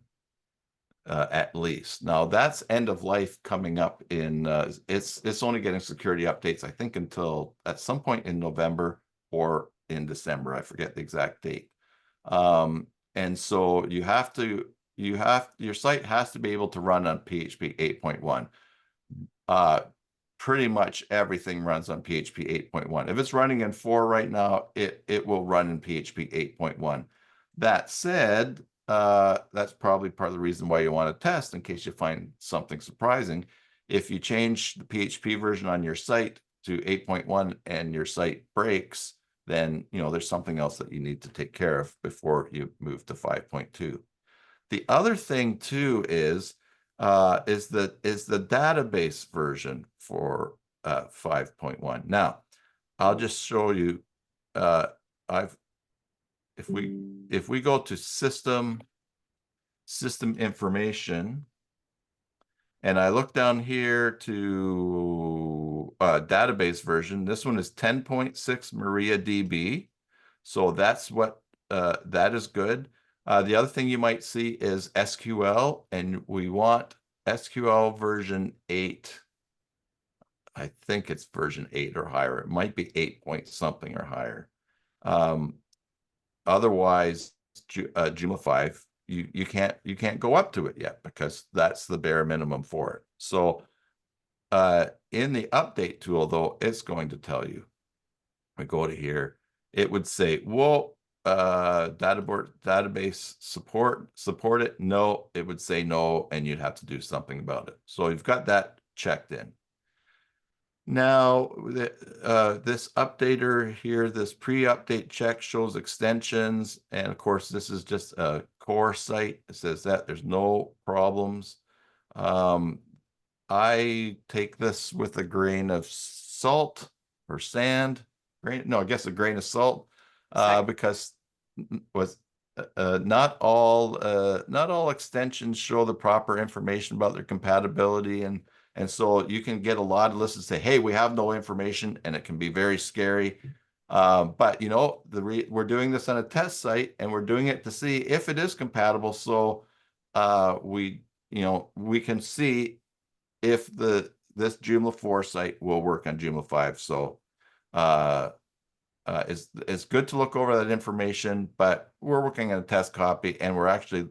at least. Now that's end of life coming up in, it's only getting security updates, I think, until at some point in November or in December. I forget the exact date. And so your site has to be able to run on PHP 8.1. Pretty much everything runs on PHP 8.1. If it's running in 4 right now, it will run in PHP 8.1. That said, that's probably part of the reason why you want to test, in case you find something surprising. If you change the PHP version on your site to 8.1 and your site breaks, then there's something else that you need to take care of before you move to 5.2. The other thing too is the database version for 5.1. Now, I'll just show you. If we go to system information, and I look down here to database version, this one is 10.6 MariaDB. So that's what that is good. The other thing you might see is SQL, and we want SQL version 8. I think it's version 8 or higher. It might be 8 point something or higher. Otherwise, Joomla 5, you can't go up to it yet, because that's the bare minimum for it. So in the update tool, though, it's going to tell you. I go to here, it would say, well, database support it. No, it would say no, and you'd have to do something about it. So you've got that checked in. Now, this updater here, this pre-update check shows extensions, and of course, this is just a core site. It says that there's no problems. I take this with a grain of salt or sand. No, I guess a grain of salt, because not all extensions show the proper information about their compatibility, and so you can get a lot of lists that say, hey, we have no information, and it can be very scary. But we're doing this on a test site, and we're doing it to see if it is compatible. So we can see if this Joomla 4 site will work on Joomla 5. So it's good to look over that information, but we're working on a test copy, and we're actually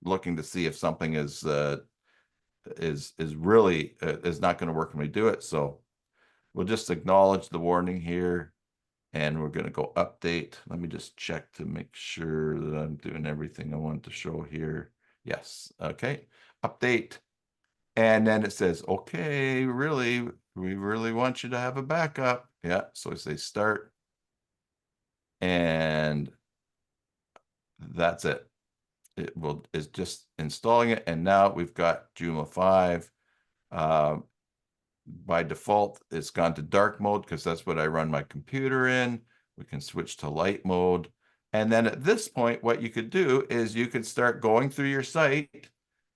looking to see if something is really is not going to work when we do it. So we'll just acknowledge the warning here, and we're going to go update. Let me just check to make sure that I'm doing everything I want to show here. Yes. Okay. Update. And then it says, okay, we really want you to have a backup. Yeah. So I say start. And that's it. It's just installing it. And now we've got Joomla 5. By default, it's gone to dark mode because that's what I run my computer in. We can switch to light mode. And then at this point, what you could do is you could start going through your site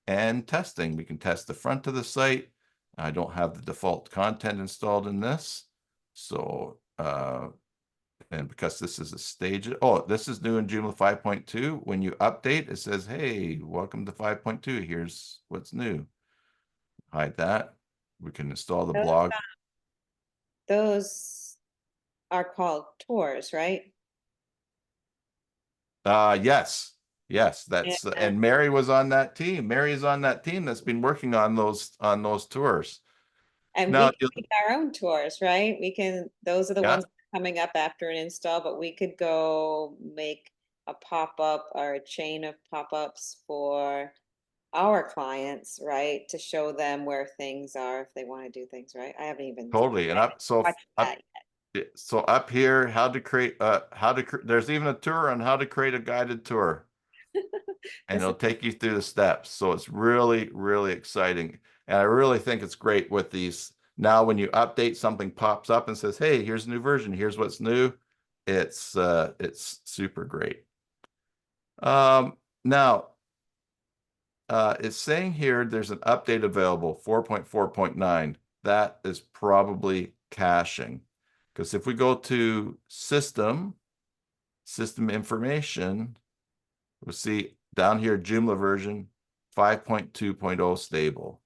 and testing. We can test the front of the site. I don't have the default content installed in this. So, and because this is a stage, oh, this is new in Joomla 5.2. When you update, it says, hey, welcome to 5.2. Here's what's new. Hide that. We can install the blog. Those are called tours, right? Yes. That's Yeah. and Mary was on that team. Mary is on that team that's been working on those tours. And Now, we can make our own tours, right? Those are the Yeah. ones coming up after an install, but we could go make a pop-up or a chain of pop-ups for our clients, right? To show them where things are if they want to do things, right? I haven't even totally. And watched that yet. so up here, there's even a tour on how to create a guided tour. And it'll take you through the steps. So it's really, really exciting. And I really think it's great with these. Now, when you update, something pops up and says, hey, here's a new version. Here's what's new. It's super great. Now, it's saying here there's an update available, 4.4.9. That is probably caching. Because if we go to system information, we'll see down here, Joomla version 5.2.0 stable.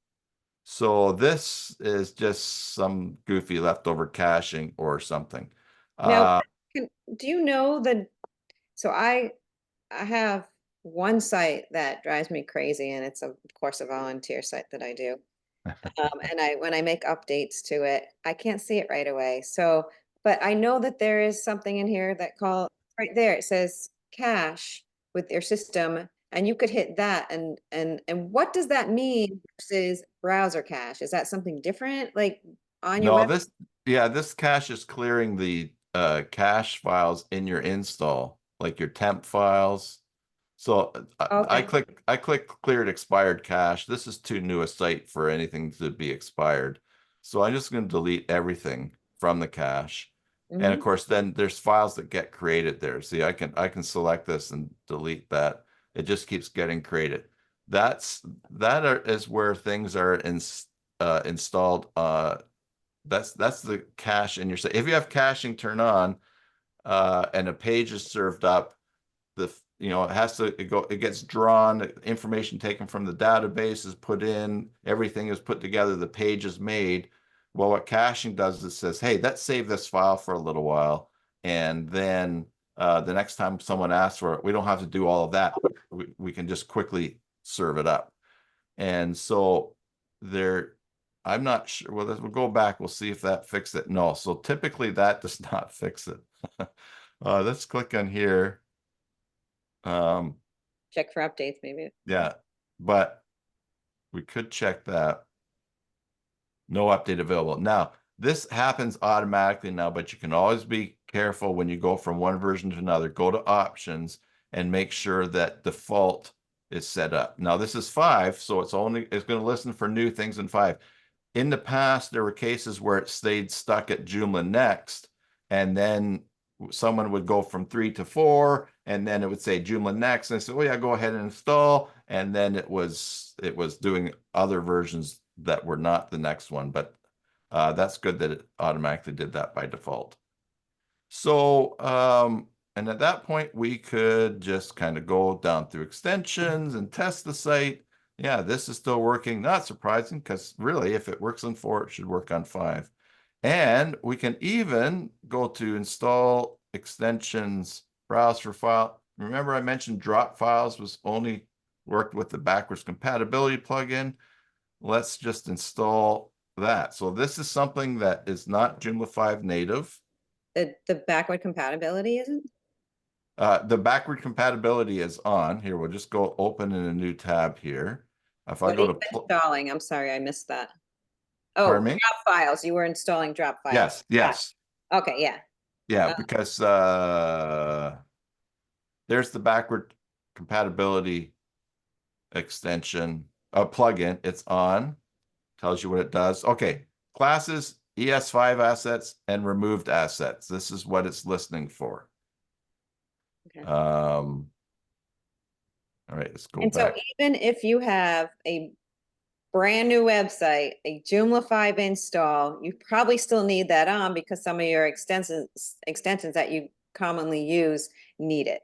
So this is just some goofy leftover caching or something. Now, do you know so I have one site that drives me crazy, and it's of course a volunteer site that I do. And when I make updates to it, I can't see it right away. So, but I know that there is something in here that right there. It says cache with your system, and you could hit that. And what does that mean versus browser cache? Is that something different, like on your No, web? this cache is clearing the cache files in your install, like your temp files. So I Okay. click cleared expired cache. This is too new a site for anything to be expired. So I'm just going to delete everything from the cache. And of Mhm. course, then there's files that get created there. See, I can select this and delete that. It just keeps getting created. Is where things are installed. That's the cache in your site. If you have caching turned on, and a page is served up, it gets drawn, information taken from the database is put in, everything is put together, the page is made. Well, what caching does is it says, hey, let's save this file for a little while, and then the next time someone asks for it, we don't have to do all of that. We can just quickly serve it up. And so I'm not sure. Well, we'll go back. We'll see if that fixed it. No. So typically that does not fix it. Let's click on here. Check for updates, maybe. Yeah, but we could check that. No update available. Now, this happens automatically now, but you can always be careful when you go from one version to another. Go to options and make sure that default is set up. Now, this is 5, so it's going to listen for new things in 5. In the past, there were cases where it stayed stuck at Joomla next, and then someone would go from 3 to 4, and then it would say Joomla next, and I said, "Oh yeah, go ahead and install." And then it was doing other versions that were not the next one, but that's good that it automatically did that by default. So, and at that point, we could just kind of go down through extensions and test the site. Yeah, this is still working. Not surprising, because really, if it works on 4, it should work on 5. And we can even go to install extensions, browse for file. Remember I mentioned drop files was only worked with the backwards compatibility plugin. Let's just install that. So this is something that is not Joomla 5 native. The backward compatibility isn't? The backward compatibility is on. Here, we'll just go open in a new tab here. If I What are go you to installing? I'm sorry, I missed that. Oh, pardon me? drop files. You were installing drop files. Yes, yes. Okay, yeah. Yeah, because there's the backward compatibility extension, plugin. It's on, tells you what it does. Okay, classes, ES5 assets, and removed assets. This is what it's listening for. Okay. All right, let's go And so back. even if you have a brand new website, a Joomla 5 install, you probably still need that on because some of your extensions that you commonly use need it.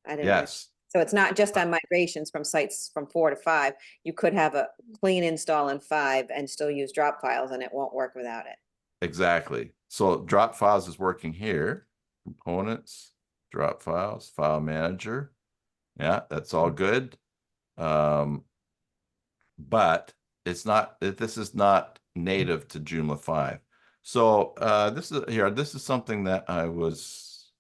I didn't know. Yes, So it's not just on migrations from sites from 4 to 5. You could have a clean install in 5 and still use drop files and it won't work without it. exactly. So drop files is working here. Components, drop files, file manager. Yeah, that's all good. But it's not, this is not native to Joomla 5. So this is something that I was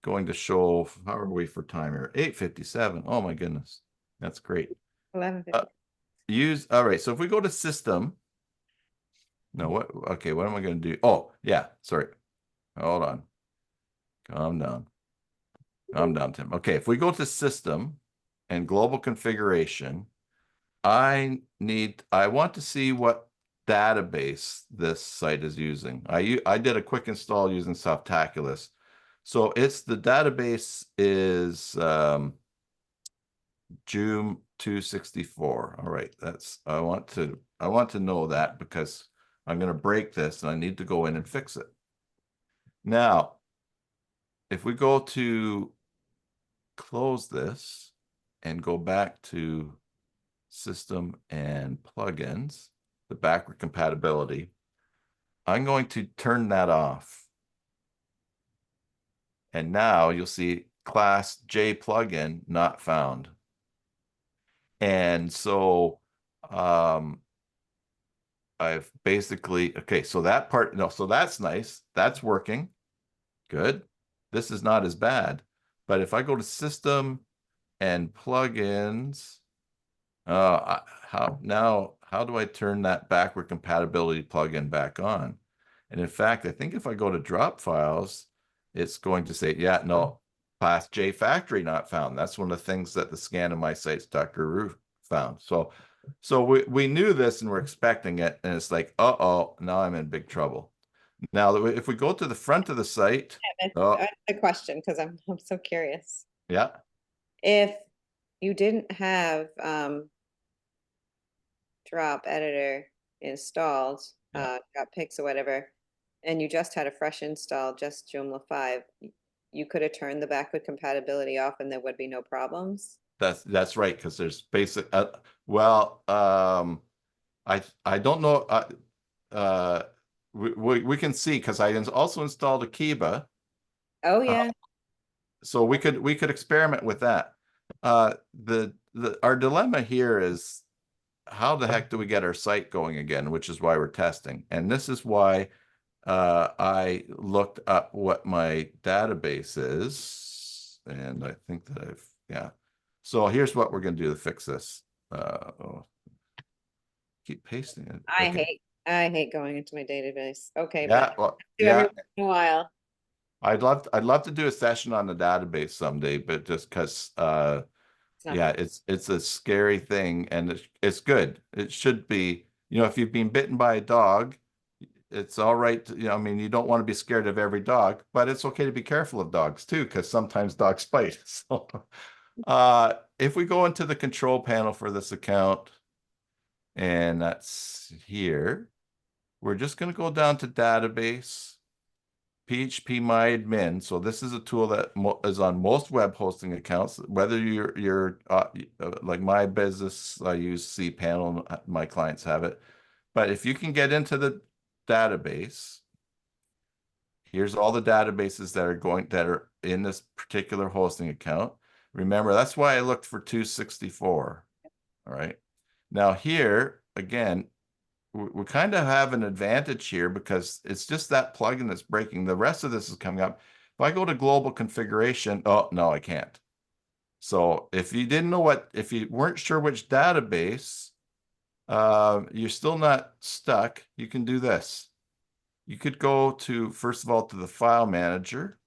going to show. How are we for time here? 8:57. Oh my goodness. That's great. 11:50. All right. So if we go to system, no, what am I going to do? Oh, yeah, sorry. Hold on. Calm down. Calm down, Tim. Okay, if we go to system and global configuration, I want to see what database this site is using. I did a quick install using Softaculous. So the database is Joom 264. All right, I want to know that because I'm going to break this and I need to go in and fix it. Now, if we go to close this and go back to system and plugins, the backward compatibility, I'm going to turn that off. And now you'll see class J plugin not found. And so I've basically, okay, so that part, no, so that's nice. That's working. Good. This is not as bad. But if I go to system and plugins, how do I turn that backward compatibility plugin back on? And in fact, I think if I go to drop files, it's going to say, yeah, no, class J factory not found. That's one of the things that the scan of my sites.guru found. So we knew this and we're expecting it, and it's like, uh-oh, now I'm in big trouble. Now, if we go to the front of the site, I have a question because I'm so curious. yeah, If you didn't have drop editor installed, drop pics or whatever, and you just had a fresh install, just Joomla 5, you could have turned the backward compatibility off and there would be no problems. that's right, because there's basic. I don't know. We can see because I also installed Akiba. Oh yeah. So we could experiment with that. Our dilemma here is how the heck do we get our site going again, which is why we're testing. And this is why I looked up what my database is, and I think that yeah. So here's what we're going to do to fix this. Keep pasting it. Okay. I hate going into my database. Okay, Yeah, but well, do every once in a while. I'd love to do a session on the database someday, but just because yeah, it's a scary thing, and it's good. It should be, if you've been bitten by a dog, it's all right. I mean, you don't want to be scared of every dog, but it's okay to be careful of dogs too, because sometimes dogs bite. So if we go into the control panel for this account, and that's here, we're just going to go down to database, PHP-MyAdmin. So this is a tool that is on most web hosting accounts. Whether you're like my business, I use cPanel. My clients have it. But if you can get into the database, here's all the databases that are in this particular hosting account. Remember, that's why I looked for 264. All right. Now here, again, we kind of have an advantage here because it's just that plugin that's breaking. The rest of this is coming up. If I go to global configuration, oh, no, I can't. So if you didn't know if you weren't sure which database, you're still not stuck. You can do this. You could go to, first of all, to the file manager.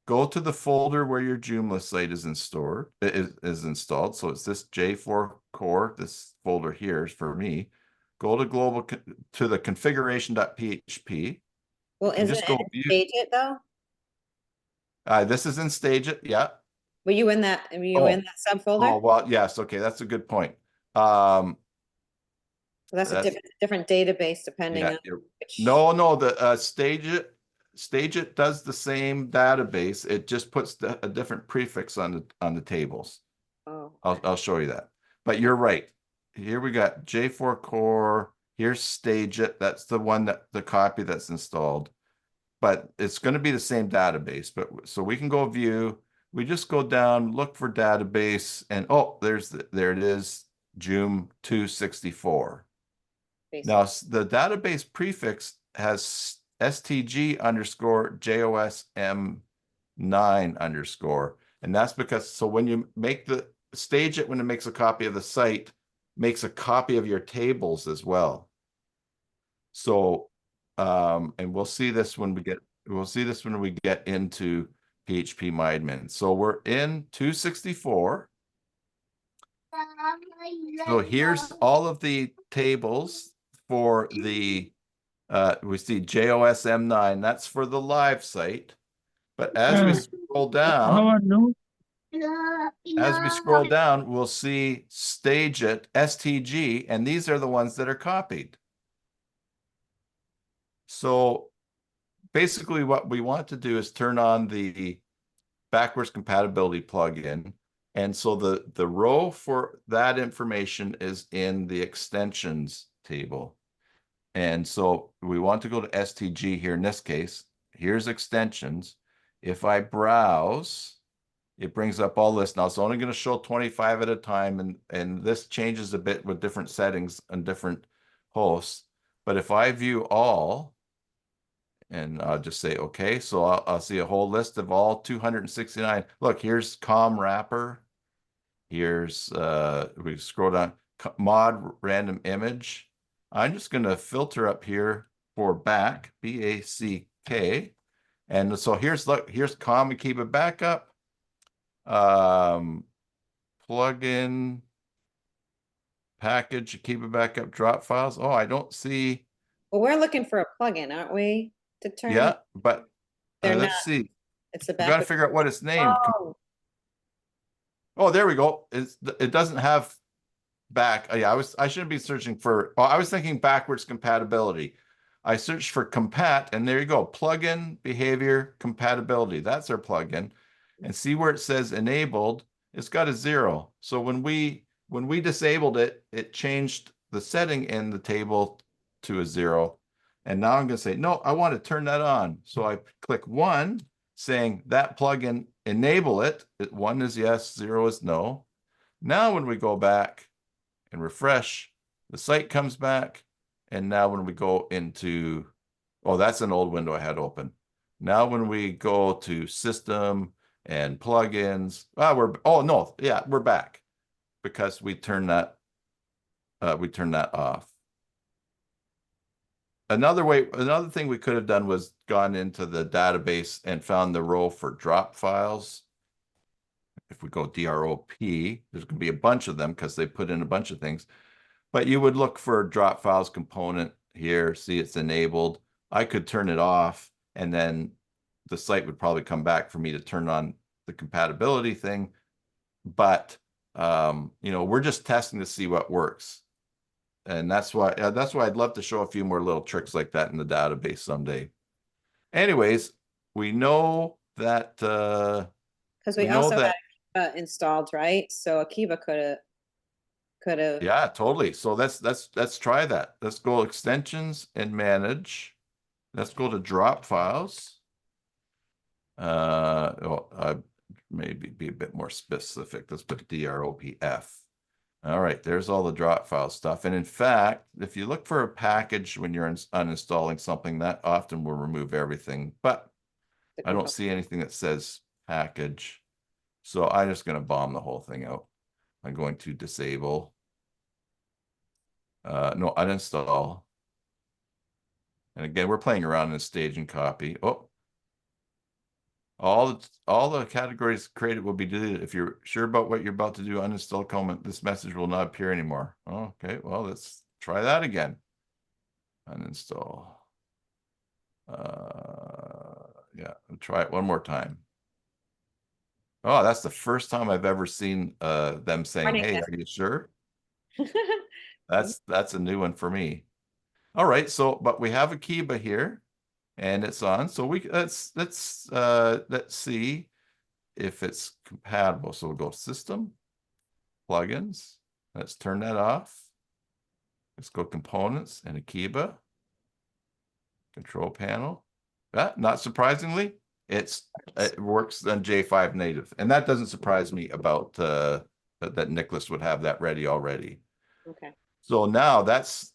Go to the folder where your Joomla site is installed. So it's this J4 core, this folder here is for me. Go to to the configuration.php. Well, and is just it go in view. Stage It though? This is in Stage It, yeah. Were you in that? Were you Oh. in that subfolder? Oh, well, yes, okay, that's a good point. Um, Well, that's a that's- different database depending yeah, on which. no, the Stage It does the same database. It just puts a different prefix on the tables. Oh, I'll show you that. But you're right. Here we got J4 core. Here's Stage It. That's the one the copy that's installed. But it's going to be the same database. But so we can go view. We just go down, look for database, and oh, there it is, Joom 264. Now the database prefix has stg underscore JOSM9 underscore. And that's because, so when you make Stage It, when it makes a copy of the site, makes a copy of your tables as well. So, and we'll see this when we get into PHP-MyAdmin. So we're in 264. So here's all of the tables for the, we see JOSM9, that's for the live site. But as we scroll down, we'll see Stage It, STG, and these are the ones that are copied. So basically what we want to do is turn on the backwards compatibility plugin. And so the row for that information is in the extensions table. And so we want to go to STG here in this case. Here's extensions. If I browse, it brings up all this. Now it's only going to show 25 at a time, and this changes a bit with different settings and different hosts. But if I view all, and I'll just say, okay, so I'll see a whole list of all 269. Look, here's COM wrapper. Here's, we scroll down, mod random image. I'm just going to filter up here for back, BACK. And so here's COM and keep it backup. Plugin package, keep it backup, drop files. Oh, I don't see. well, we're looking for a plugin, aren't we? To turn. Yeah, but They're let's not. see. It's the We got to back. figure out what it's named. Oh, Oh, there we go. It doesn't have back. Oh, yeah, I shouldn't be searching for. Oh, I was thinking backwards compatibility. I searched for compat, and there you go. Plugin behavior compatibility. That's our plugin. And see where it says enabled. It's got a 0. So when we disabled it, it changed the setting in the table to a 0. And now I'm going to say, no, I want to turn that on. So I click 1, saying that plugin, enable it. 1 is yes, 0 is no. Now when we go back and refresh, the site comes back. And now when we go into, oh, that's an old window I had open. Now when we go to system and plugins, we're back because we turned that off. Another thing we could have done was gone into the database and found the row for drop files. If we go DROP, there's going to be a bunch of them because they put in a bunch of things. But you would look for drop files component here, see it's enabled. I could turn it off, and then the site would probably come back for me to turn on the compatibility thing. But we're just testing to see what works. And that's why I'd love to show a few more little tricks like that in the database someday. anyways, we know that Because we we know also that had installed, right? So Akiva could have. yeah, totally. So let's try that. Let's go extensions and manage. Let's go to drop files. Maybe be a bit more specific. Let's put DROPF. All right, there's all the drop file stuff. And in fact, if you look for a package when you're uninstalling something, that often will remove everything. But I don't see anything that says package. So I'm just going to bomb the whole thing out. I'm going to disable. No, uninstall. And again, we're playing around in stage and copy. Oh, all the categories created will be deleted. If you're sure about what you're about to do, uninstall comment. This message will not appear anymore. Okay, well, let's try that again. Uninstall. Yeah, try it one more time. Oh, that's the first time I've ever seen them saying, "Hey, are you sure?" That's a new one for me. All right, so but we have Akiba here, and it's on. So let's see if it's compatible. So we'll go System, Plugins. Let's turn that off. Let's go Components and Akiba. Control Panel. Not surprisingly, it works on J5 native, and that doesn't surprise me about that Nicholas would have that ready already. Okay. So now that's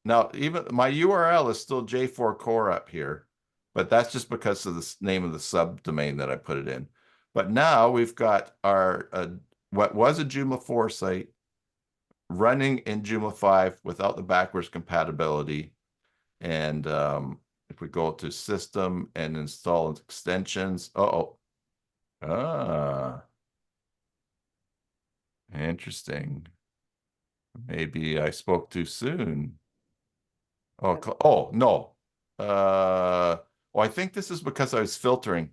now even my URL is still J4 core up here, but that's just because of the name of the subdomain that I put it in. But now we've got our what was a Joomla 4 site running in Joomla 5 without the backwards compatibility. And if we go to system and install extensions, interesting. Maybe I spoke too soon. Oh no. I think this is because I was filtering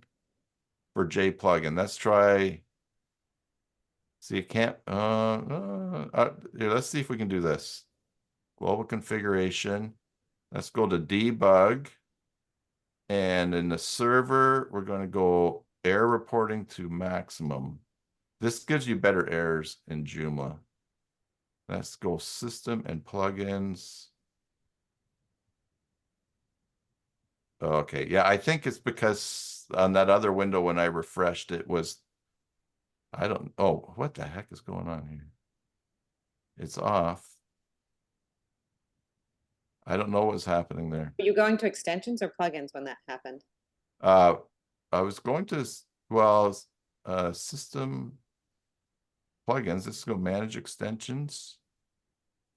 for J plugin. Let's try. See, you can't. Here, let's see if we can do this. Global configuration. Let's go to debug. And in the server, we're going to go error reporting to maximum. This gives you better errors in Joomla. Let's go system and plugins. Okay, yeah, I think it's because on that other window when I refreshed it was, what the heck is going on here? It's off. I don't know what's happening there. Are you going to extensions or plugins when that happened? I was going to, system plugins. Let's go manage extensions.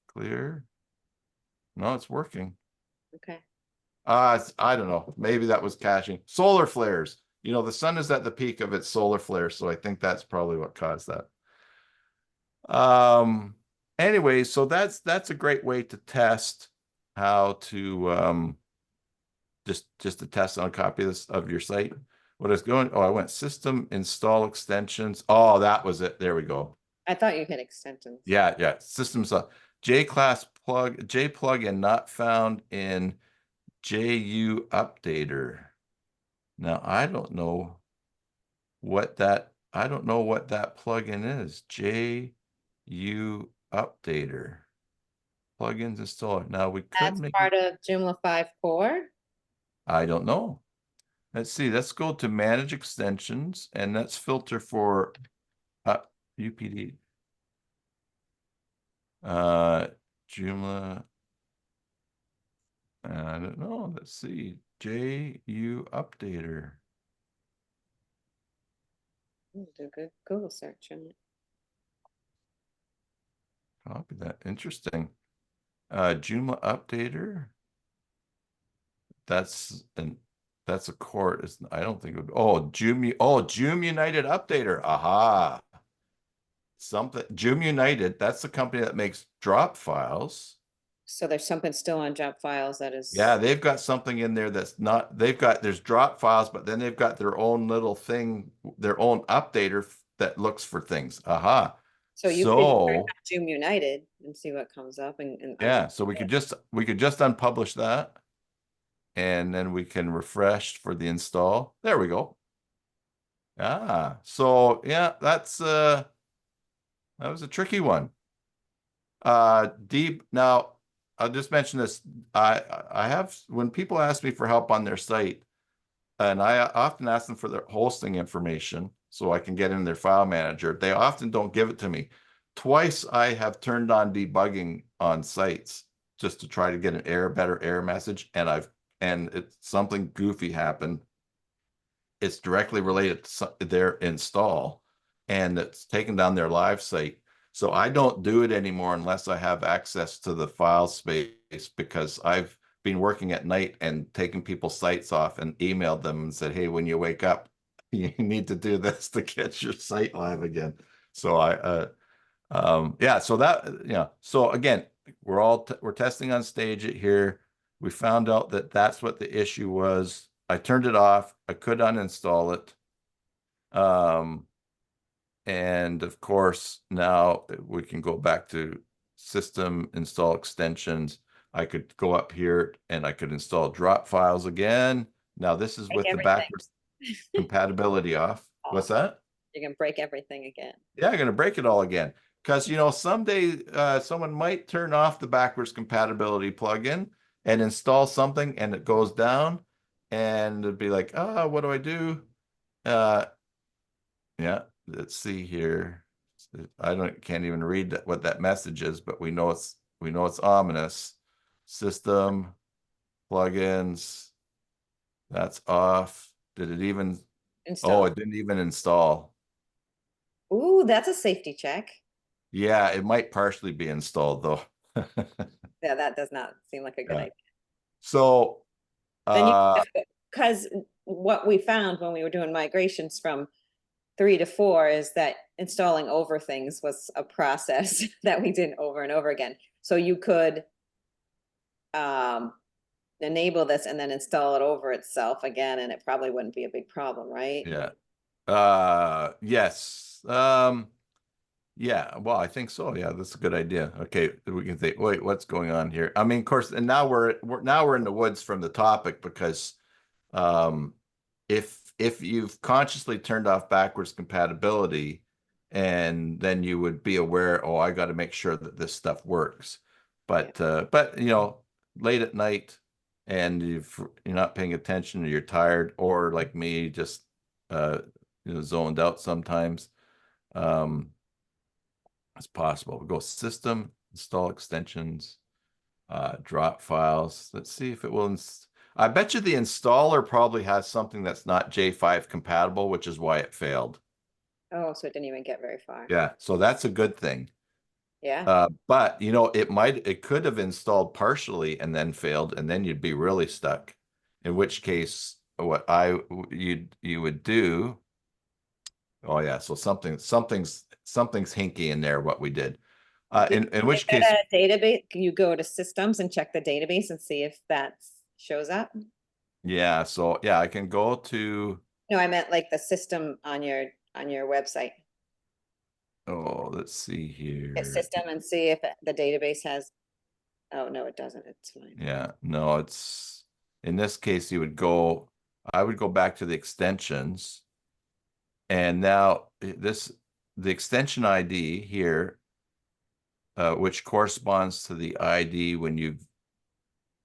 Clear. No, it's working. Okay. I don't know. Maybe that was caching. Solar flares. You know, the sun is at the peak of its solar flare, so I think that's probably what caused that. Anyway, so that's a great way to test how to just to test on a copy of your site. What is going? Oh, I went system install extensions. Oh, that was it. There we go. I thought you hit extensions. Yeah. Systems J plugin not found in JU updater. Now I don't know what that plugin is. JU updater. Plugins installer. Now we could That's part of Joomla 5 core. I don't know. Let's see. Let's go to manage extensions and let's filter for UPD. Joomla. I don't know. Let's see. JU updater. Do a good Google search on it. Copy that. Interesting. Joomla updater. That's a core. I don't think it would. Joom United updater. Aha. Joom United. That's the company that makes drop files. So there's something still on job files that is. Yeah, they've got something in there that's not. There's drop files, but then they've got their own little thing, their own updater that looks for things. Aha. So you could Joom United and see what comes up and yeah, so we could just unpublish that. and then we can refresh for the install. There we go. Ah, so yeah, that was a tricky one. Deep. Now, I'll just mention this. I have, when people ask me for help on their site, and I often ask them for their hosting information so I can get in their file manager. They often don't give it to me. Twice I have turned on debugging on sites just to try to get an better error message, and it's something goofy happened. It's directly related to their install, and it's taken down their live site. So I don't do it anymore unless I have access to the file space, because I've been working at night and taking people's sites off and emailed them and said, hey, when you wake up, you need to do this to get your site live again. So yeah, so that, so again, we're testing on stage it here. We found out that that's what the issue was. I turned it off. I could uninstall it. And of course, now we can go back to system, install extensions. I could go up here and I could install drop files again. Now this is with the backwards compatibility off. What's that? You're gonna break everything again. Yeah, I'm gonna break it all again. Because someday someone might turn off the backwards compatibility plugin and install something and it goes down, and it'd be like, oh, what do I do? Yeah, let's see here. Can't even read what that message is, but we know it's ominous. System plugins, that's off. Did it even Install. Oh, it didn't even install. Ooh, that's a safety check. Yeah, it might partially be installed though. Yeah, that does not seem like a good Yeah. idea. So Then because what we found when we were doing migrations from 3 to 4 is that installing over things was a process that we did over and over again. So you could enable this and then install it over itself again, and it probably wouldn't be a big problem, right? yeah. Yes. Yeah, well, I think so. Yeah, that's a good idea. Okay, we can say, wait, what's going on here? I mean, of course, and now we're in the woods from the topic, because if you've consciously turned off backwards compatibility, and then you would be aware, oh, I got to make sure that this stuff works. But late at night, and you're not paying attention, or you're tired, or like me, just zoned out sometimes. It's possible. We'll go system, install extensions, drop files. Let's see if it will. I bet you the installer probably has something that's not J5 compatible, which is why it failed. Oh, so it didn't even get very far. Yeah, so that's a good thing. Yeah. But it could have installed partially and then failed, and then you'd be really stuck. In which case, what you would do. Oh yeah, so something's hinky in there. What we did. In which case, database, can you go to systems and check the database and see if that shows up? yeah, so yeah, I can go to. No, I meant like the system on your website. Oh, let's see here. Hit system and see if the database has. Oh no, it doesn't. It's fine. Yeah, no, it's in this case I would go back to the extensions, and now the extension ID here, which corresponds to the ID when you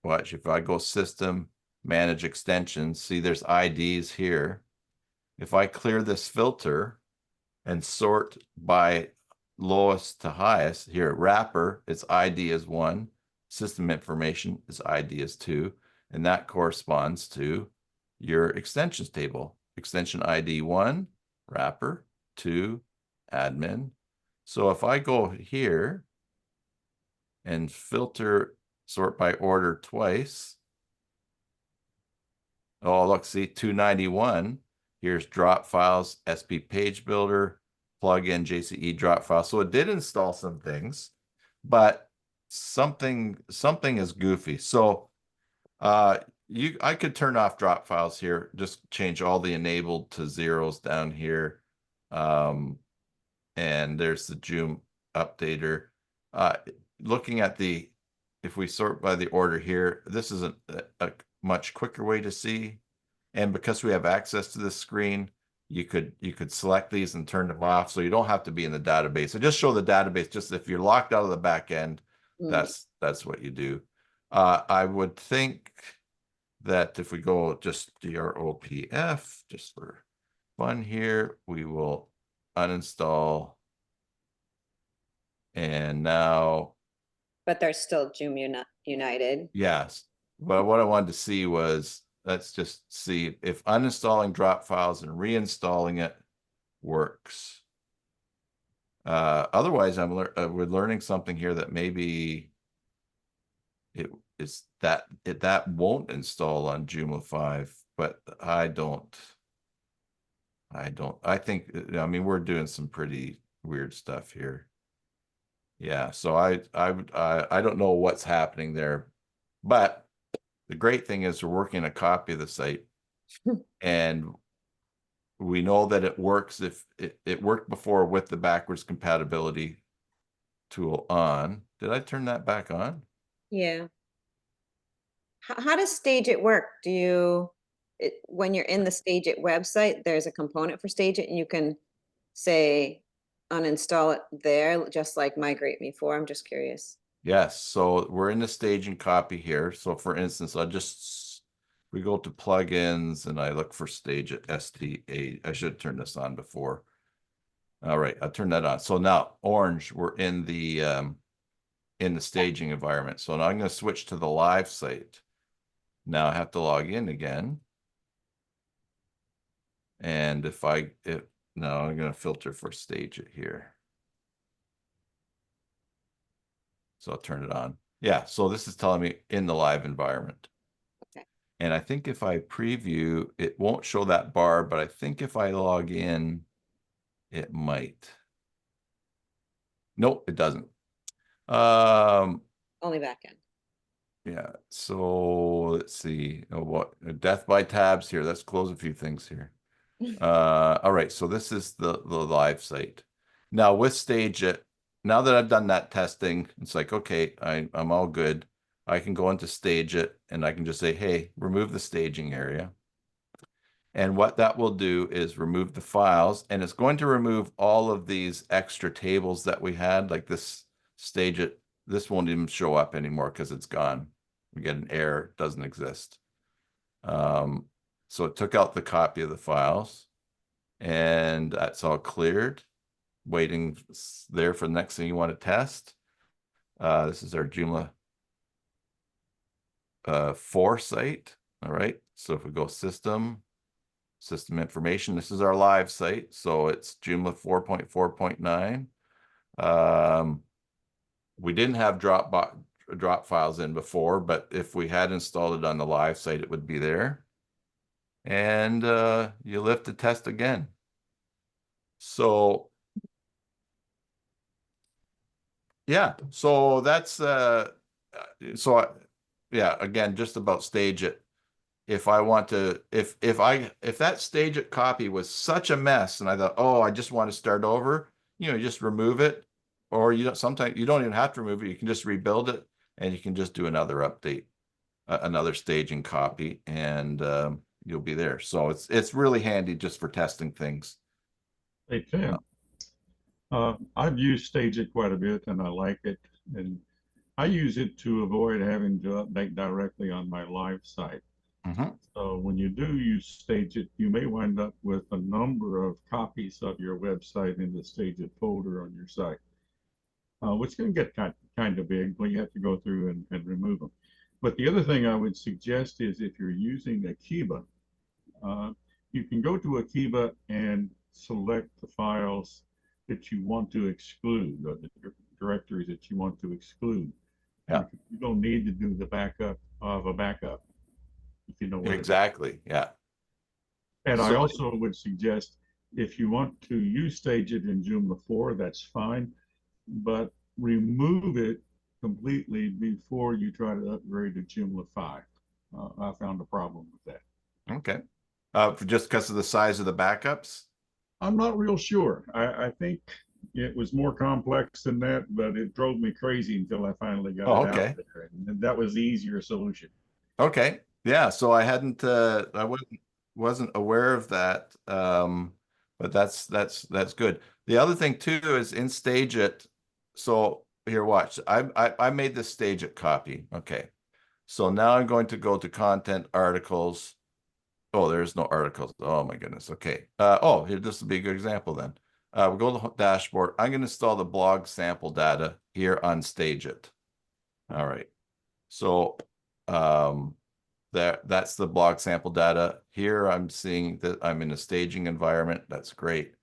watch. If I go system, manage extensions, see there's IDs here. If I clear this filter and sort by lowest to highest, here wrapper, its ID is 1, system information is ID is 2, and that corresponds to your extensions table. Extension ID 1, wrapper, 2, admin. So if I go here and filter, sort by order twice. Oh, look, see, 291. Here's drop files, SP page builder, plugin, JCE drop file. So it did install some things, but something is goofy. So I could turn off drop files here, just change all the enabled to zeros down here. And there's the Joom updater. Looking at if we sort by the order here, this is much quicker way to see. And because we have access to this screen, you could select these and turn them off, so you don't have to be in the database. So just show the database. Just if you're locked out of the back end, that's what you do. I would think that if we go just DROPF, just for fun here, we will uninstall. And now, But they're still United. yes. But what I wanted to see was, let's just see if uninstalling drop files and reinstalling it works. Otherwise, we're learning something here that maybe it is that that won't install on Joomla 5, but I think, I mean, we're doing some pretty weird stuff here. Yeah, so I don't know what's happening there, but the great thing is we're working a copy of the site, and we know that it works. If it worked before with the backwards compatibility tool on. Did I turn that back on? Yeah. How does Stage It work? Do you, when you're in the Stage It website, there's a component for Stage It, and you can say uninstall it there, just like Migrate Me 4. I'm just curious. Yes, so we're in the staging copy here. So for instance, we go to plugins and I look for Stage It ST8. I should turn this on before. All right, I'll turn that on. So now orange, we're in the staging environment. So now I'm going to switch to the live site. Now I have to log in again. And now I'm going to filter for Stage It here. So I'll turn it on. Yeah, so this is telling me in the live environment. Okay. And I think if I preview, it won't show that bar, but I think if I log in, it might. Nope, it doesn't. Only backend. Yeah, so let's see. What death by tabs here. Let's close a few things here. All right, so this is the live site. Now with Stage It, now that I've done that testing, it's like, okay, I'm all good. I can go into Stage It and I can just say, hey, remove the staging area. And what that will do is remove the files, and it's going to remove all of these extra tables that we had, like this Stage It. This won't even show up anymore because it's gone. We get an error, it doesn't exist. So it took out the copy of the files, and that's all cleared. Waiting there for the next thing you want to test. This is our Joomla 4 site. All right. So if we go system information, this is our live site. So it's Joomla 4.4.9. We didn't have drop files in before, but if we had installed it on the live site, it would be there. And you lift the test again. So yeah, so that's yeah, again, just about Stage It. If I want to, if that Stage It copy was such a mess and I thought, oh, I just want to start over, you just remove it, or sometimes you don't even have to remove it. You can just rebuild it, and you can just do another update, another staging copy, and you'll be there. So it's really handy just for testing things. Hey, Tim. I've used Stage It quite a bit, and I like it. And I use it to avoid having to update directly on my live site. So when you do use Stage It, you may wind up with a number of copies of your website in the Stage It folder on your site, which can get kind of big when you have to go through and remove them. But the other thing I would suggest is if you're using Akiba, you can go to Akiba and select the files that you want to exclude, or the directories that you want to exclude. Yeah. You don't need to do the backup of a backup, if you know what exactly. Yeah. And I also would suggest, if you want to use Stage It in Joomla 4, that's fine, but remove it completely before you try to upgrade to Joomla 5. I found a problem with that. Okay. Just because of the size of the backups? I'm not real sure. I think it was more complex than that, but it drove me crazy until I finally got it out there. And that was the easier solution. Okay. Yeah, so I hadn't I wasn't aware of that. But that's good. The other thing too is in Stage It. So here, watch. I made this Stage It copy. Okay. So now I'm going to go to content articles. Oh, there's no articles. Oh my goodness. Okay. Oh, here, this will be a good example then. We'll go to the dashboard. I'm going to install the blog sample data here on Stage It. All right. So that's the blog sample data. Here I'm seeing that I'm in a staging environment. That's great.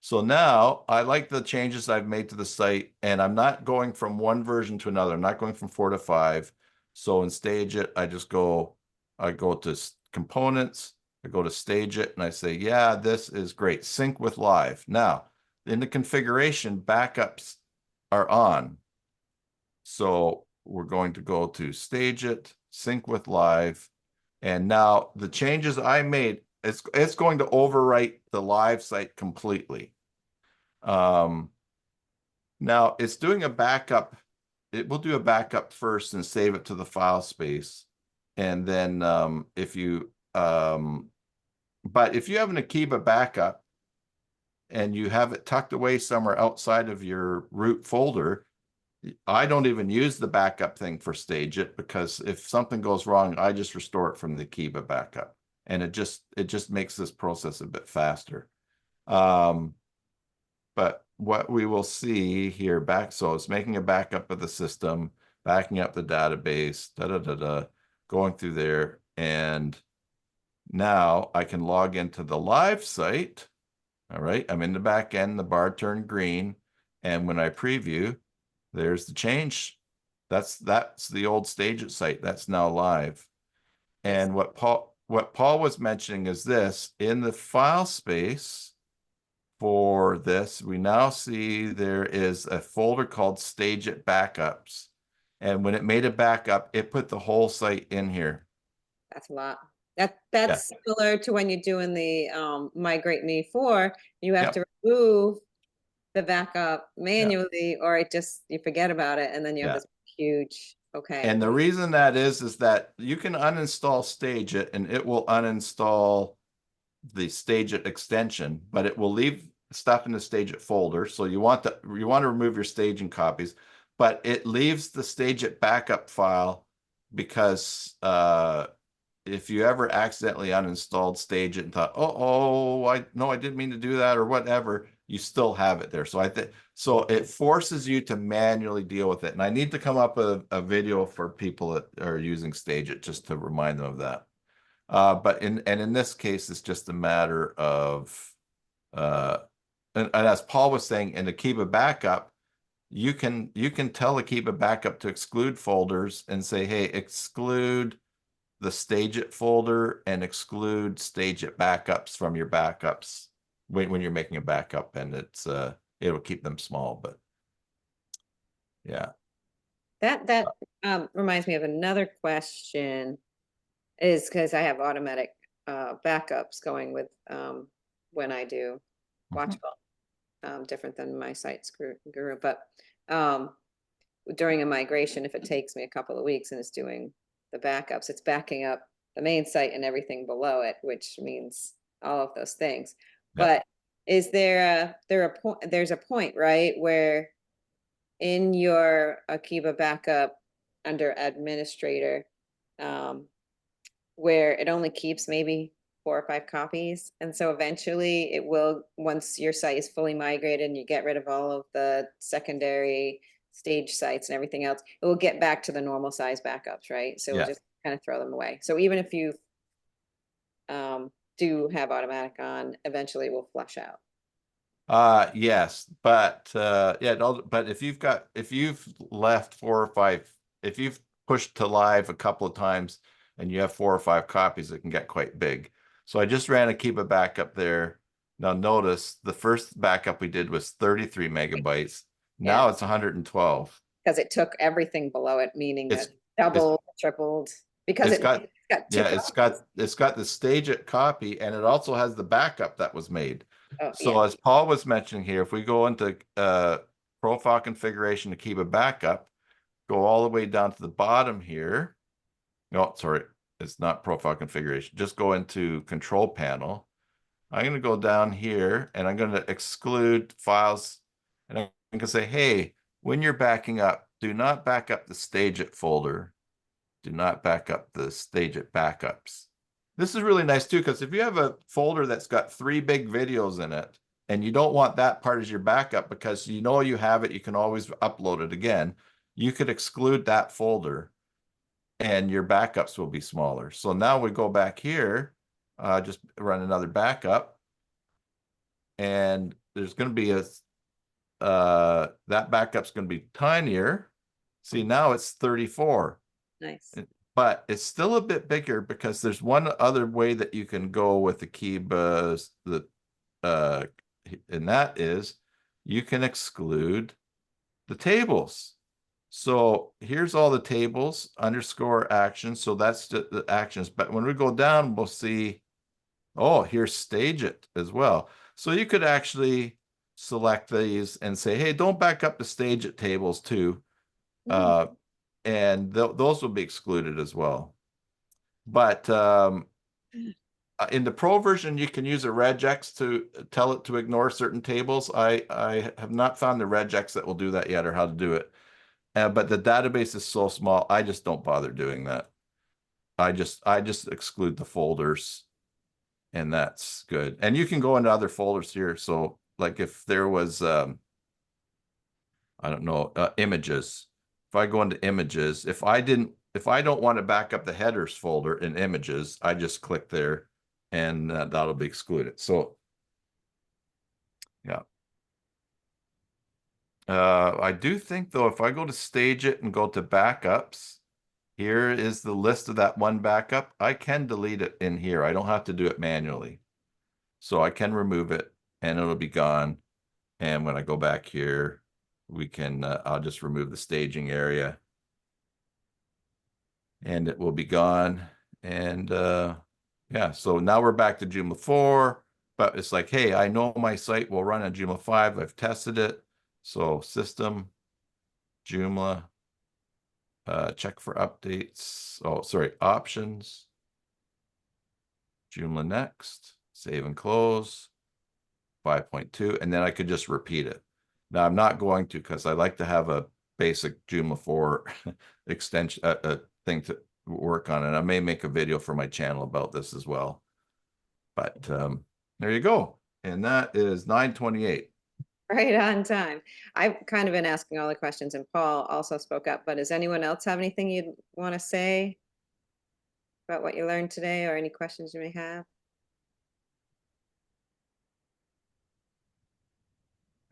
So now I like the changes I've made to the site, and I'm not going from one version to another. I'm not going from 4 to 5. So in Stage It, I go to components, I go to Stage It, and I say, yeah, this is great. Sync with live. Now, in the configuration, backups are on. So we're going to go to Stage It, sync with live. And now the changes I made, it's going to overwrite the live site completely. Now it's doing a backup. It will do a backup first and save it to the file space. And then but if you have an Akiba backup and you have it tucked away somewhere outside of your root folder, I don't even use the backup thing for Stage It, because if something goes wrong, I just restore it from the Akiba backup, and it just makes this process a bit faster. But what we will see here so it's making a backup of the system, backing up the database, going through there, and now I can log into the live site. All right, I'm in the back end, the bar turned green, and when I preview, there's the change. That's the old Stage It site. That's now live. And what Paul was mentioning is this: in the file space for this, we now see there is a folder called Stage It Backups. And when it made a backup, it put the whole site in here. That's a lot. That's similar to when you're doing the Migrate Me 4, you have to remove the backup manually, or you forget about it, and then you have this huge, okay. And the reason that is that you can uninstall Stage It and it will uninstall the Stage It extension, but it will leave stuff in the Stage It folder. So you want to remove your staging copies, but it leaves the Stage It backup file, because if you ever accidentally uninstalled Stage It and thought, I didn't mean to do that, or whatever, you still have it there. So it forces you to manually deal with it. And I need to come up with a video for people that are using Stage It just to remind them of that. But in this case, it's just a matter of and as Paul was saying, in Akiba backup, you can tell Akiba backup to exclude folders and say, hey, exclude the Stage It folder and exclude Stage It backups from your backups when you're making a backup, and it'll keep them small. But yeah, that reminds me of another question, is because I have automatic backups going with when I do Watchable, different than my site's guru, but during a migration, if it takes me a couple of weeks and it's doing the backups, it's backing up the main site and everything below it, which means all of those things. But is there's a point, right, where in your Akiba backup under administrator, where it only keeps maybe 4 or 5 copies, and so eventually it will, once your site is fully migrated and you get rid of all of the secondary stage sites and everything else, it will get back to the normal size backups, right? So we'll just kind of throw them away. So even if you do have automatic on, eventually it will flush out. Yes, but but if you've left 4 or 5, if you've pushed to live a couple of times and you have 4 or 5 copies, it can get quite big. So I just ran a Akiba backup there. Now notice the first backup we did was 33 megabytes. Now it's 112. Because it took everything below it, meaning It's that doubled, tripled, because it's got it's got the Stage It copy, and it also has the backup that was made. So yeah. as Paul was mentioning here, if we go into profile configuration to keep a backup, go all the way down to the bottom here. No, sorry, It's not profile configuration. Just go into control panel. I'm going to go down here and I'm going to exclude files. And I'm going to say, hey, when you're backing up, do not back up the stage it folder. Do not back up the stage it backups. This is really nice too, because if you have a folder that's got 3 big videos in it, and you don't want that part as your backup because you know you have it, you can always upload it again. You could exclude that folder and your backups will be smaller. So now we go back here, just run another backup. And there's going to be that backup's going to be tinier. See, now it's 34. Nice. But it's still a bit bigger because there's one other way that you can go with the key and that is you can exclude the tables. So here's all the tables, underscore actions. So that's the actions. But when we go down, we'll see, oh, here's stage it as well. So you could actually select these and say, hey, don't back up the stage it tables too. And those will be excluded as well. But in the pro version, you can use a regex to tell it to ignore certain tables. I have not found the regex that will do that yet or how to do it. But the database is so small, I just don't bother doing that. I just exclude the folders, and that's good. And you can go into other folders here. So like if there was, I don't know, images. If I go into images, if I don't want to back up the headers folder in images, I just click there and that'll be excluded. So yeah. I do think though, if I go to stage it and go to backups, here is the list of that one backup. I can delete it in here. I don't have to do it manually. So I can remove it and it'll be gone. And when I go back here, we can, I'll just remove the staging area and it will be gone. And yeah, so now we're back to Joomla 4, but it's like, hey, I know my site will run on Joomla 5. I've tested it. So system, Joomla, check for updates. Oh, sorry, options, Joomla next, save and close, 5.2, and then I could just repeat it. Now I'm not going to because I like to have a basic Joomla 4 extension thing to work on, and I may make a video for my channel about this as well. But there you go, and that is 9:28. Right on time. I've kind of been asking all the questions, and Paul also spoke up, but does anyone else have anything you'd want to say about what you learned today or any questions you may have?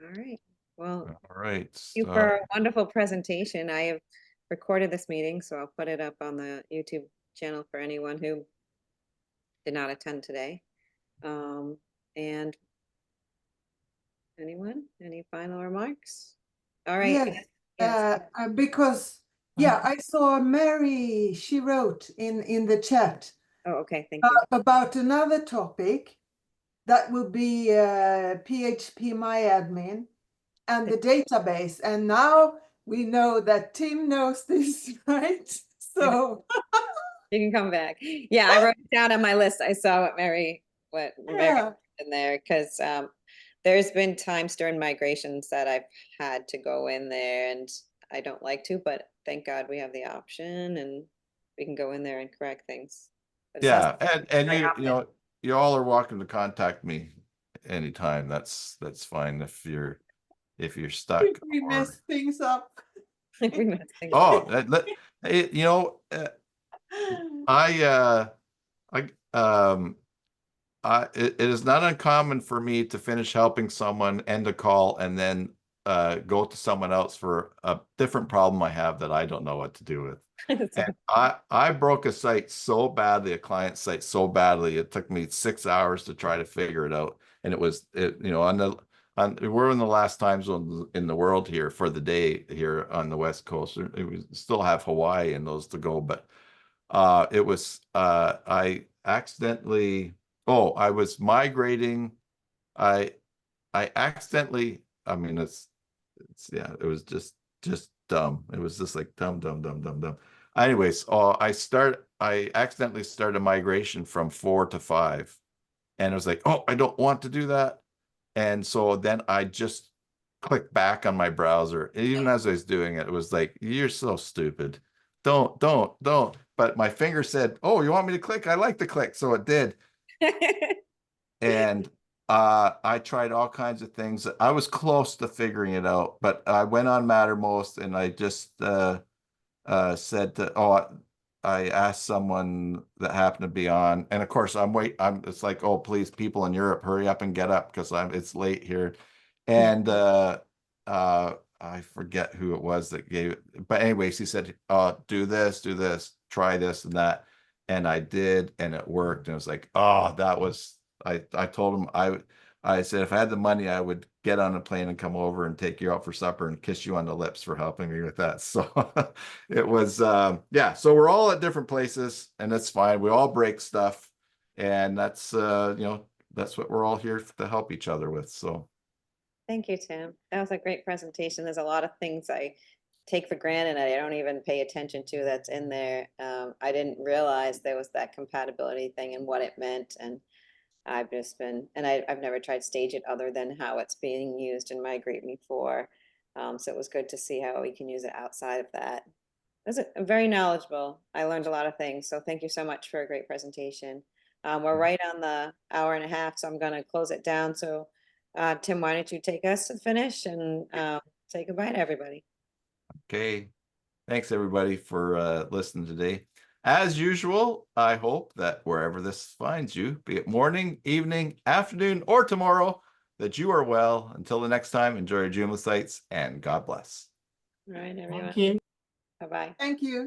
All right. Well, All right. thank you for a wonderful presentation. I have recorded this meeting, so I'll put it up on the YouTube channel for anyone who did not attend today. And anyone, any final remarks? All right. Yes, because I saw Mary, she wrote in the chat. Oh, okay, thank you. About another topic that would be PHP MyAdmin and the database. And now we know that Tim knows this, right? So you can come back. Yeah, I wrote it down on my list. I saw what Mary put in there because there's been times during migrations that I've had to go in there and I don't like to, but thank God we have the option and we can go in there and correct things. Yeah, and you know, you all are welcome to contact me anytime. That's fine if you're stuck. We mess things up. Oh, you know, it is not uncommon for me to finish helping someone, end a call, and then go to someone else for a different problem I have that I don't know what to do with. And I broke a site so badly, a client site so badly, it took me 6 hours to try to figure it out. And you know, we're in the last time zone in the world here for the day here on the West Coast. We still have Hawaii and those to go, but it was I accidentally, I was migrating. I accidentally, I mean, it's yeah, it was just dumb. It was just like dumb. Anyways, I accidentally started a migration from 4 to 5. And it was like, oh, I don't want to do that. And so then I just clicked back on my browser. Even as I was doing it, it was like, you're so stupid. Don't. But my finger said, oh, you want me to click? I like to click. So it did. And I tried all kinds of things. I was close to figuring it out, but I went on Mattermost and I just said to, I asked someone that happened to be on, and of course it's like, oh, please, people in Europe, hurry up and get up because it's late here. And I forget who it was that gave it, but anyways, he said, do this, try this and that. And I did, and it worked. And it was like, oh, that was, I told him, I said, if I had the money, I would get on a plane and come over and take you out for supper and kiss you on the lips for helping me with that. So it was, yeah. So we're all at different places, and that's fine. We all break stuff, and that's, that's what we're all here to help each other with. So. Thank you, Tim. That was a great presentation. There's a lot of things I take for granted I don't even pay attention to that's in there. I didn't realize there was that compatibility thing and what it meant. And I've just been, and I've never tried Stage It other than how it's being used in Migrate Me 4. So it was good to see how we can use it outside of that. It was very knowledgeable. I learned a lot of things. So thank you so much for a great presentation. We're right on the hour and a half, so I'm going to close it down. So Tim, why don't you take us to the finish and say goodbye to everybody. Okay. Thanks everybody for listening today. As usual, I hope that wherever this finds you, be it morning, evening, afternoon, or tomorrow, that you are well. Until the next time, enjoy your Joomla sites and God bless. All right, everyone. Thank you. Bye-bye. Thank you.